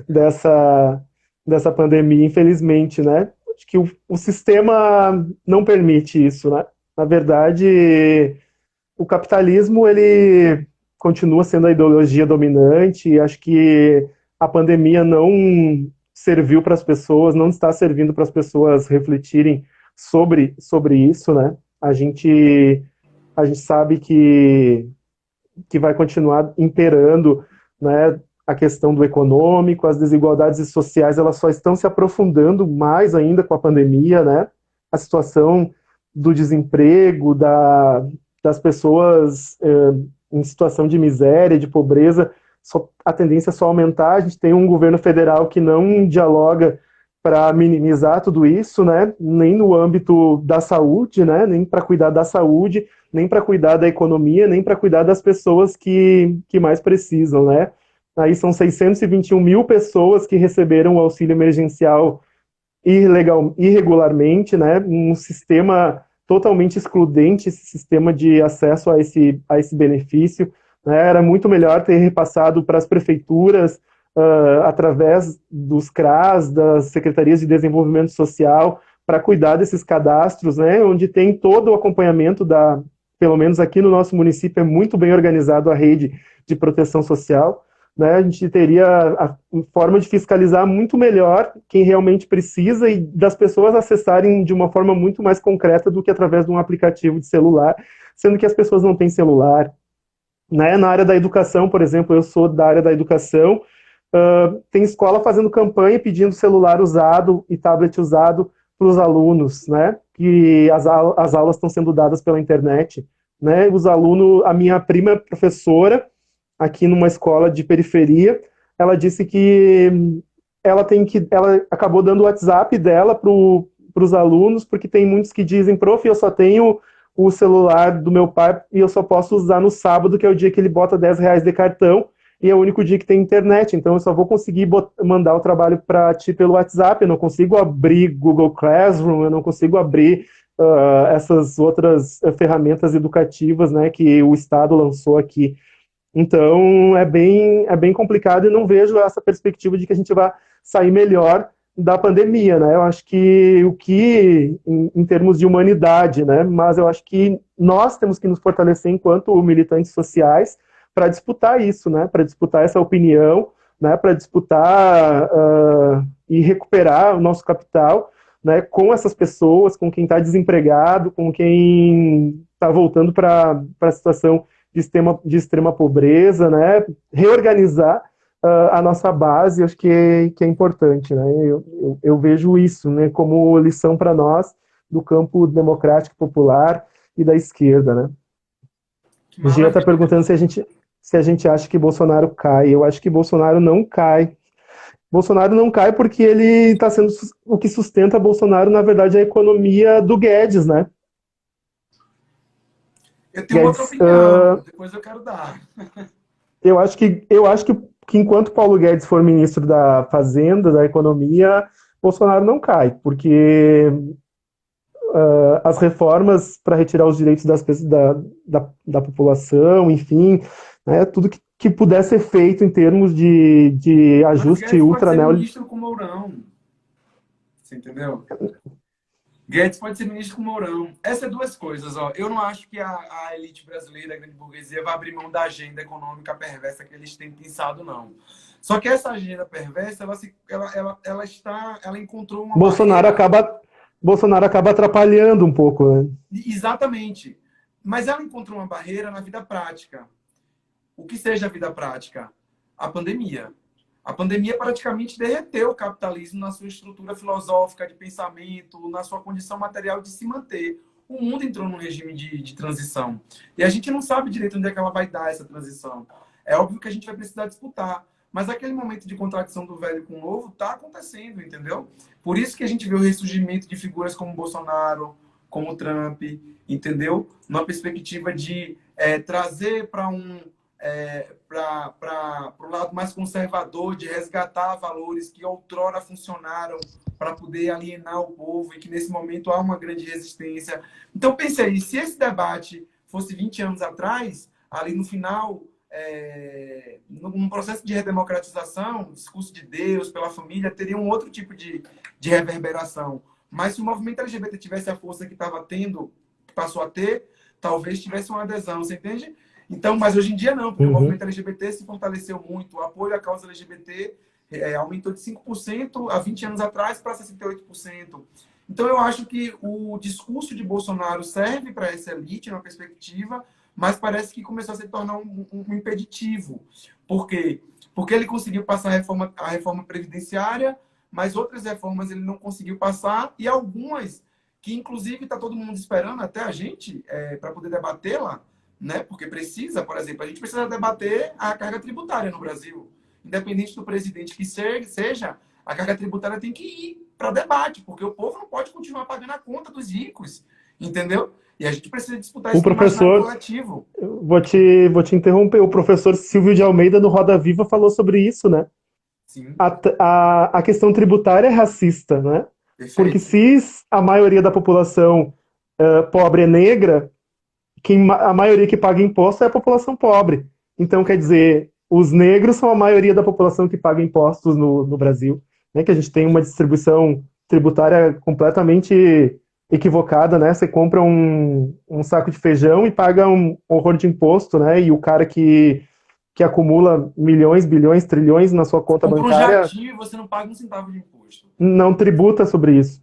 dessa, dessa pandemia, infelizmente, né? Acho que o sistema não permite isso, né? Na verdade, o capitalismo, ele continua sendo a ideologia dominante, e acho que a pandemia não serviu para as pessoas, não está servindo para as pessoas refletirem sobre isso, né? A gente sabe que vai continuar imperando, né, a questão do econômico, as desigualdades sociais, elas só estão se aprofundando mais ainda com a pandemia, né? A situação do desemprego, das pessoas em situação de miséria, de pobreza, a tendência é só aumentar. A gente tem um governo federal que não dialoga para minimizar tudo isso, né? Nem no âmbito da saúde, né? Nem para cuidar da saúde, nem para cuidar da economia, nem para cuidar das pessoas que mais precisam, né? Aí são 621 mil pessoas que receberam o auxílio emergencial irregularmente, né? Um sistema totalmente excludente, esse sistema de acesso a esse benefício, né? Era muito melhor ter repassado para as prefeituras, através dos CRAS, das Secretarias de Desenvolvimento Social, para cuidar desses cadastros, né? Onde tem todo o acompanhamento pelo menos aqui no nosso município, é muito bem organizado a rede de proteção social, né? A gente teria a forma de fiscalizar muito melhor quem realmente precisa e das pessoas acessarem de uma forma muito mais concreta do que através de um aplicativo de celular, sendo que as pessoas não têm celular, né? Na área da educação, por exemplo, eu sou da área da educação, tem escola fazendo campanha pedindo celular usado e tablet usado para os alunos, né? Que as aulas estão sendo dadas pela internet, né? Os alunos, a minha prima professora, aqui numa escola de periferia, ela disse que ela acabou dando o WhatsApp dela para os alunos, porque tem muitos que dizem, prof, eu só tenho o celular do meu pai e eu só posso usar no sábado, que é o dia que ele bota R$ 10 de cartão, e é o único dia que tem internet, então eu só vou conseguir mandar o trabalho para ti pelo WhatsApp, eu não consigo abrir Google Classroom, eu não consigo abrir essas outras ferramentas educativas, né, que o Estado lançou aqui. Então, é bem complicado e não vejo essa perspectiva de que a gente vai sair melhor da pandemia, né? Eu acho que em termos de humanidade, né? Mas eu acho que nós temos que nos fortalecer enquanto militantes sociais para disputar isso, né? Para disputar essa opinião, né? Para disputar e recuperar o nosso capital, né? Com essas pessoas, com quem está desempregado, com quem está voltando para a situação de extrema pobreza, né? Reorganizar a nossa base, acho que é importante, né? Eu vejo isso, né, como lição para nós do campo democrático popular e da esquerda, né? Que O Gia está maravilha. perguntando se a gente acha que Bolsonaro cai. Eu acho que Bolsonaro não cai. Bolsonaro não cai porque ele está sendo o que sustenta Bolsonaro, na verdade, é a economia do Guedes, né? Eu tenho outra Guedes, opinião, depois eu quero dar. eu acho que enquanto Paulo Guedes for ministro da Fazenda, da Economia, Bolsonaro não cai, porque as reformas para retirar os direitos da população, enfim, né, tudo que puder ser feito em termos de Mas ajuste Guedes pode ultra ser neo. ministro com Mourão. Você entendeu? Guedes pode ser ministro com Mourão. Essas duas coisas, ó. Eu não acho que a elite brasileira, a grande burguesia, vai abrir mão da agenda econômica perversa que eles têm pensado, não. Só que essa agenda perversa, ela encontrou uma Bolsonaro barreira. acaba, Bolsonaro acaba atrapalhando um pouco, né? Exatamente. Mas ela encontrou uma barreira na vida prática. O que seja a vida prática? A pandemia. A pandemia praticamente derreteu o capitalismo na sua estrutura filosófica de pensamento, na sua condição material de se manter. O mundo entrou num regime de transição. E a gente não sabe direito onde é que ela vai dar essa transição. É óbvio que a gente vai precisar disputar. Mas aquele momento de contradição do velho com o novo está acontecendo, entendeu? Por isso que a gente vê o ressurgimento de figuras como Bolsonaro, como Trump, entendeu? Numa perspectiva de trazer para para o lado mais conservador, de resgatar valores que outrora funcionaram para poder alienar o povo e que nesse momento há uma grande resistência. Então pense aí, se esse debate fosse 20 anos atrás, ali no final, num processo de redemocratização, discurso de Deus, pela família, teria um outro tipo de reverberação. Mas se o movimento LGBT tivesse a força que estava tendo, que passou a ter, talvez tivesse uma adesão, você entende? Então, mas hoje em dia não, porque o movimento LGBT se fortaleceu muito. O apoio à causa LGBT aumentou de 5% há 20 anos atrás para 68%. Então, eu acho que o discurso de Bolsonaro serve para essa elite, numa perspectiva, mas parece que começou a se tornar um impeditivo. Por quê? Porque ele conseguiu passar a reforma previdenciária, mas outras reformas ele não conseguiu passar, e algumas que, inclusive, está todo mundo esperando, até a gente, para poder debatê-la, né? Porque precisa, por exemplo, a gente precisa debater a carga tributária no Brasil. Independente do presidente que seja, a carga tributária tem que ir para debate, porque o povo não pode continuar pagando a conta dos ricos, entendeu? E a gente precisa disputar O isso no imaginário professor, coletivo. vou te interromper, o professor Silvio de Almeida, no Roda Viva, falou sobre isso, né? Sim, A questão tributária é racista, né? Porque perfeito. se a maioria da população pobre é negra, a maioria que paga imposto é a população pobre. Então, quer dizer, os negros são a maioria da população que paga impostos no Brasil, né? Que a gente tem uma distribuição tributária completamente equivocada, né? Você compra um saco de feijão e paga um horror de imposto, né? E o cara que acumula milhões, bilhões, trilhões na sua conta Compra um bancária jatinho e você não paga um centavo de imposto. não tributa sobre isso.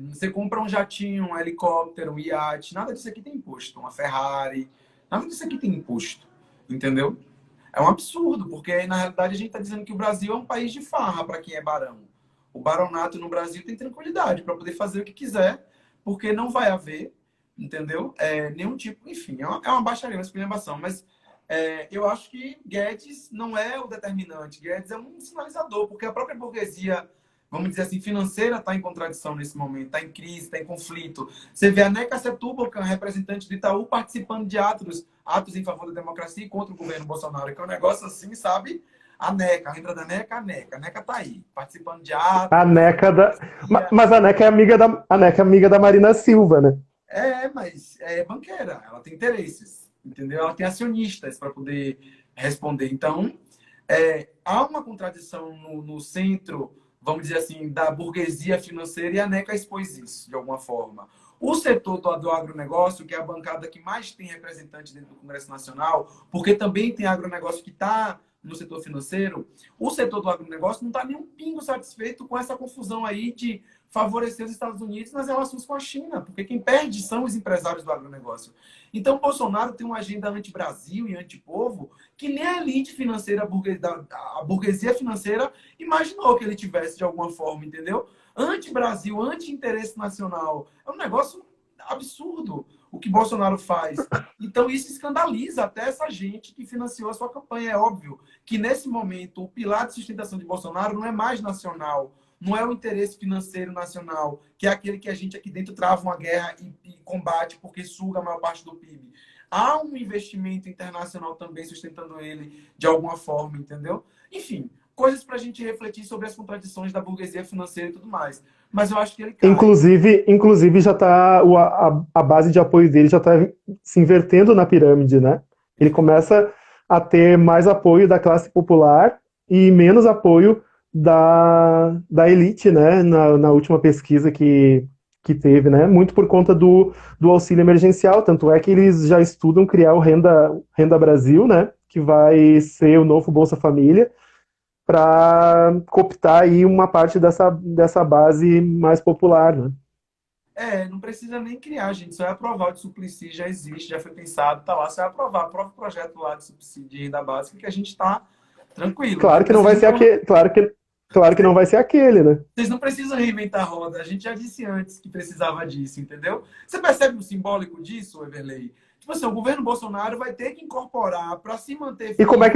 Você compra um jatinho, um helicóptero, um iate, nada disso aqui tem imposto. Uma Ferrari, nada disso aqui tem imposto. Entendeu? É um absurdo, porque na realidade a gente está dizendo que o Brasil é um país de farra para quem é barão. O baronato no Brasil tem tranquilidade para poder fazer o que quiser, porque não vai haver, entendeu? Nenhum tipo, enfim, é uma baixaria, uma esculhambação, mas eu acho que Guedes não é o determinante, Guedes é um sinalizador, porque a própria burguesia, vamos dizer assim, financeira está em contradição nesse momento, está em crise, está em conflito. Você vê a Neca Setúbal, que é um representante do Itaú, participando de atos em favor da democracia e contra o governo Bolsonaro, que é um negócio assim, sabe? A NECA, lembra da NECA? A NECA. A NECA tá aí, participando de atos A em defesa da NECA da... democracia. Mas a NECA é amiga da Marina Silva, né? Mas é banqueira, ela tem interesses, entendeu? Ela tem acionistas para poder responder. Então, há uma contradição no centro, vamos dizer assim, da burguesia financeira e a NECA expôs isso, de alguma forma. O setor do agronegócio, que é a bancada que mais tem representantes dentro do Congresso Nacional, porque também tem agronegócio que está no setor financeiro, o setor do agronegócio não está nem um pingo satisfeito com essa confusão aí de favorecer os Estados Unidos nas relações com a China, porque quem perde são os empresários do agronegócio. Então, Bolsonaro tem uma agenda anti-Brasil e anti-povo que nem a elite financeira, a burguesia financeira, imaginou que ele tivesse de alguma forma, entendeu? Anti-Brasil, anti-interesse nacional. É um negócio absurdo o que Bolsonaro faz. Então, isso escandaliza até essa gente que financiou a sua campanha. É óbvio que, nesse momento, o pilar de sustentação de Bolsonaro não é mais nacional, não é o interesse financeiro nacional, que é aquele que a gente aqui dentro trava uma guerra e combate porque suga a maior parte do PIB. Há um investimento internacional também sustentando ele de alguma forma, entendeu? Enfim, coisas para a gente refletir sobre as contradições da burguesia financeira e tudo mais. Mas eu acho que ele cai. Inclusive já tá a base de apoio dele já está se invertendo na pirâmide, né? Ele começa a ter mais apoio da classe popular e menos apoio da elite, né? Na última pesquisa que teve, né? Muito por conta do auxílio emergencial, tanto é que eles já estudam criar o Renda Brasil, né? Que vai ser o novo Bolsa Família, para cooptar aí uma parte dessa base mais popular, né? Não precisa nem criar, gente. Só é aprovar. O de Suplicy já existe, já foi pensado, tá lá. Só é aprovar. Aprova o projeto lá de subsídio de renda básica que a gente está tranquilo. Não Claro que não vai precisa, ser aquele, claro que não vai ser aquele, né? vocês não precisam reinventar a roda. A gente já disse antes que precisava disso, entendeu? Você percebe o simbólico disso, Everley? Tipo assim, o governo Bolsonaro vai ter que incorporar para se manter E firme. como é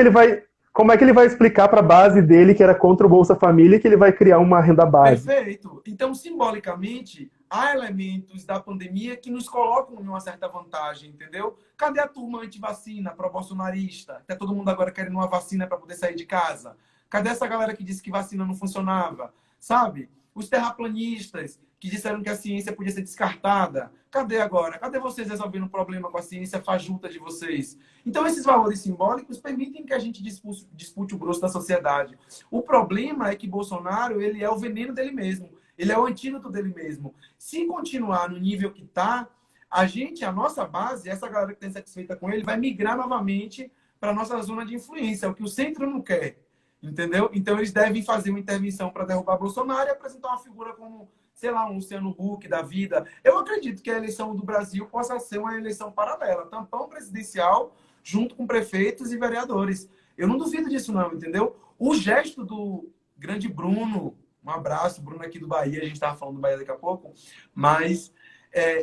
que ele vai explicar para a base dele que era contra o Bolsa Família que ele vai criar uma renda base? Perfeito. Então, simbolicamente, há elementos da pandemia que nos colocam em uma certa vantagem, entendeu? Cadê a turma anti-vacina, pró-bolsonarista? Tá todo mundo agora querendo uma vacina para poder sair de casa. Cadê essa galera que disse que vacina não funcionava? Sabe? Os terraplanistas que disseram que a ciência podia ser descartada. Cadê agora? Cadê vocês resolvendo o problema com a ciência fajuta de vocês? Então, esses valores simbólicos permitem que a gente dispute o grosso da sociedade. O problema é que Bolsonaro, ele é o veneno dele mesmo. Ele é o antídoto dele mesmo. Se continuar no nível que está, a nossa base, essa galera que está insatisfeita com ele, vai migrar novamente para a nossa zona de influência, o que o centro não quer. Entendeu? Então, eles devem fazer uma intervenção para derrubar Bolsonaro e apresentar uma figura como, sei lá, um Luciano Huck da vida. Eu acredito que a eleição do Brasil possa ser uma eleição paralela, tampão presidencial junto com prefeitos e vereadores. Eu não duvido disso não, entendeu? O gesto do grande Bruno, um abraço, Bruno aqui do Bahia, a gente estava falando do Bahia daqui a pouco, mas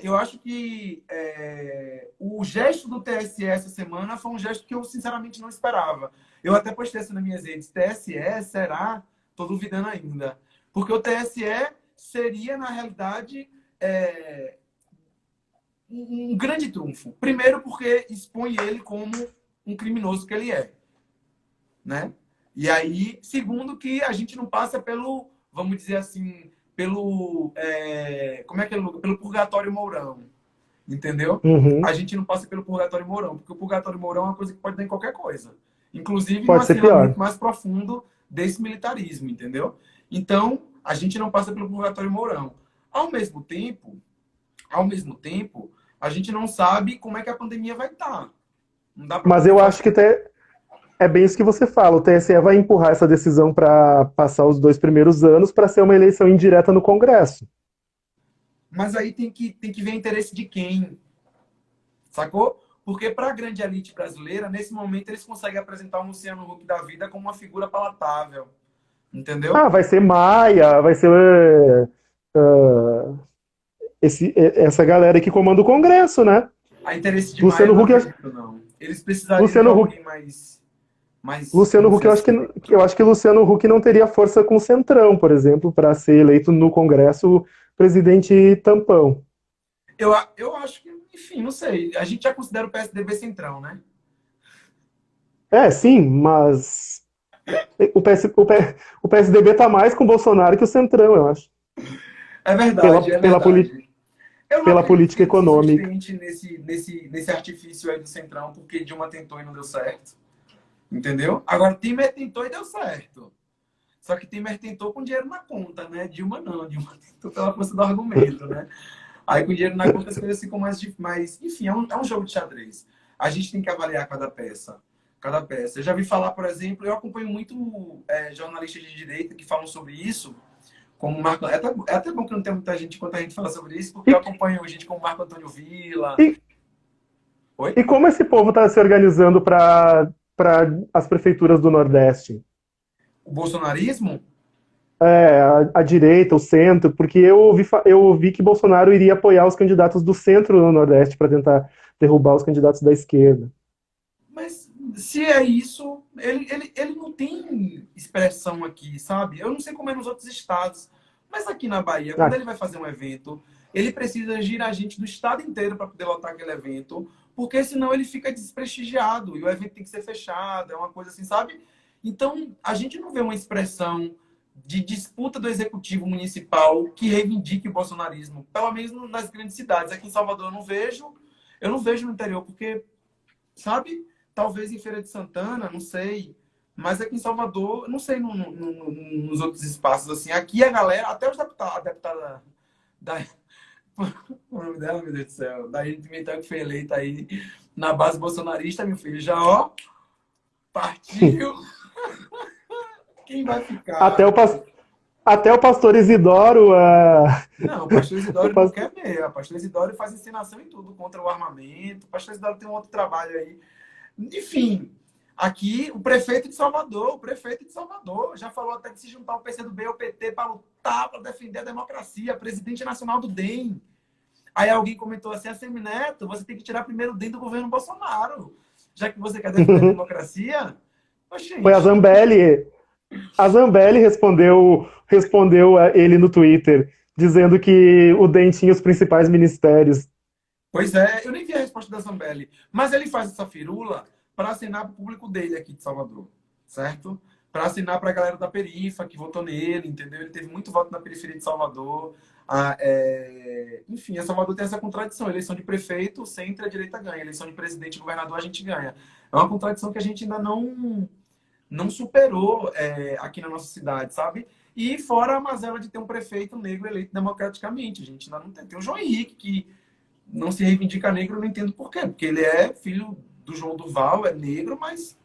eu acho que o gesto do TSE essa semana foi um gesto que eu sinceramente não esperava. Eu até postei isso nas minhas redes. TSE, será? Estou duvidando ainda. Porque o TSE seria, na realidade, um grande trunfo. Primeiro, porque expõe ele como um criminoso que ele é, né? E aí, segundo, que a gente não passa pelo, vamos dizer assim, pelo, como é que é? Pelo purgatório Mourão, entendeu? A Uhum. gente não passa pelo purgatório Mourão, porque o purgatório Mourão é uma coisa que pode dar em qualquer coisa. Inclusive no Pode ser pior. acirramento mais profundo desse militarismo, entendeu? Então, a gente não passa pelo purgatório Mourão. Ao mesmo tempo, ao mesmo tempo, a gente não sabe como é que a pandemia vai estar. Não dá para Mas poder eu falar. acho que é bem isso que você fala. O TSE vai empurrar essa decisão para passar os 2 primeiros anos para ser uma eleição indireta no Congresso. Mas aí tem que ver o interesse de quem, sacou? Porque para a grande elite brasileira, nesse momento, eles conseguem apresentar um Luciano Huck da vida como uma figura palatável, Ah, entendeu? vai ser Maia, vai ser essa galera que comanda o Congresso, né? A interesse de Maia, eu Luciano não Huck, acredito, não. Eles precisariam de Luciano Huck, alguém mais, Luciano vamos Huck, dizer assim. eu acho que Luciano Huck não teria força com o Centrão, por exemplo, para ser eleito no Congresso presidente tampão. Eu acho que, enfim, não sei. A gente já considera o PSDB centrão, né? É, sim, mas o PSDB tá mais com o Bolsonaro que o Centrão, eu acho, É verdade, pela, é pela, verdade. Eu não pela acredito que política eles se econômica. sustente nesse artifício aí do centrão, porque Dilma tentou e não deu certo. Entendeu? Agora, Temer tentou e deu certo. Só que Temer tentou com dinheiro na conta, né? Dilma não. Dilma tentou pela força do argumento, né? Aí com dinheiro na conta as coisas ficam mais. Enfim, é um jogo de xadrez. A gente tem que avaliar cada peça. Cada peça. Eu já vi falar, por exemplo, eu acompanho muito jornalistas de direita que falam sobre isso, como Marco. É até bom que não tem muita gente quando a gente fala sobre isso, porque eu E, acompanho gente como Marco Antônio Villa. e, Oi? e como esse povo está se organizando para as prefeituras do Nordeste? O bolsonarismo? A direita, o centro, porque eu ouvi que Bolsonaro iria apoiar os candidatos do centro no Nordeste para tentar derrubar os candidatos da esquerda. Mas se é isso, ele não tem expressão aqui, sabe? Eu não sei como é nos outros estados, mas aqui na Bahia, quando Ah, ele vai fazer um evento, ele precisa girar gente do estado inteiro para poder lotar aquele evento, porque senão ele fica desprestigiado e o evento tem que ser fechado, é uma coisa assim, sabe? Então, a gente não vê uma expressão de disputa do executivo municipal que reivindique o bolsonarismo, pelo menos nas grandes cidades. Aqui em Salvador eu não vejo no interior, porque sabe? Talvez em Feira de Santana, não sei. Mas aqui em Salvador, não sei nos outros espaços, assim. Aqui a galera, até os deputados, a deputada da. O nome dela, meu Deus do céu. Da Ilha Pimentel, que foi eleita aí na base bolsonarista, meu filho, já, ó, partiu. Quem vai até, ficar? o, até o pastor Isidoro. Não, o pastor O Isidoro não pastor, quer ver. O pastor Isidoro faz ensinação em tudo contra o armamento. O pastor Isidoro tem um outro trabalho aí. Enfim, aqui o prefeito de Salvador, já falou até de se juntar ao PCdoB e ao PT para lutar, para defender a democracia, presidente nacional do DEM. Aí alguém comentou assim, Neto, você tem que tirar primeiro o DEM do governo Bolsonaro, já que você quer defender a democracia. Ô, foi a gente, Zambelli. A Zambelli respondeu a ele no Twitter, dizendo que o DEM tinha os principais ministérios. pois é, eu nem vi a resposta da Zambelli, mas ele faz essa firula para assinar para o público dele aqui de Salvador, certo? Para assinar para a galera da perifa que votou nele, entendeu? Ele teve muito voto na periferia de Salvador. Enfim, a Salvador tem essa contradição. Eleição de prefeito, o centro, a direita ganha. Eleição de presidente e governador, a gente ganha. É uma contradição que a gente ainda não superou aqui na nossa cidade, sabe? E fora a mazela de ter um prefeito negro eleito democraticamente. A gente ainda não tem. Tem o João Henrique, que não se reivindica negro, eu não entendo por quê. Porque ele é filho do João Duval, é negro, mas,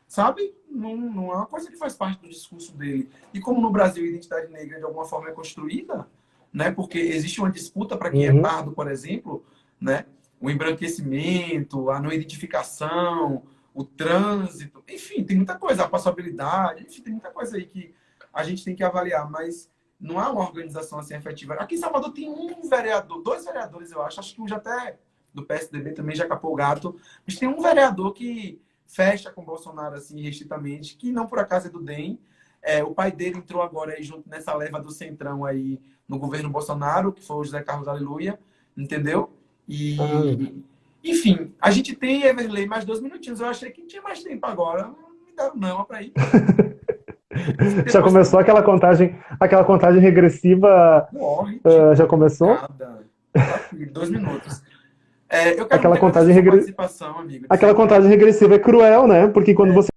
sabe, não é uma coisa que faz parte do discurso dele. E como no Brasil a identidade negra de alguma forma é construída, né? Porque existe uma disputa para quem é Uhum. pardo, por exemplo, né? O embranquecimento, a não identificação, o trânsito, enfim, tem muita coisa, a passabilidade, enfim, tem muita coisa aí que a gente tem que avaliar, mas não há uma organização assim efetiva. Aqui em Salvador tem um vereador, dois vereadores, eu acho que um já até do PSDB também já capou o gato, mas tem um vereador que fecha com o Bolsonaro assim restritamente, que não por acaso é do DEM, O pai dele entrou agora aí junto nessa leva do Centrão aí no governo Bolsonaro, que foi o José Carlos Aleluia, entendeu? Ah, E, enfim, a gente tem, Everley, mais 2 minutinhos. Eu achei que tinha mais tempo agora. Não me deram não para ir. já Depois começou aquela contagem regressiva, morre, tipo, já começou? nada. Tá aqui, 2 minutos. Eu quero muito Aquela agradecer contagem a sua regre... participação, amigo. aquela Dizer que contagem regressiva é cruel, né? Porque quando você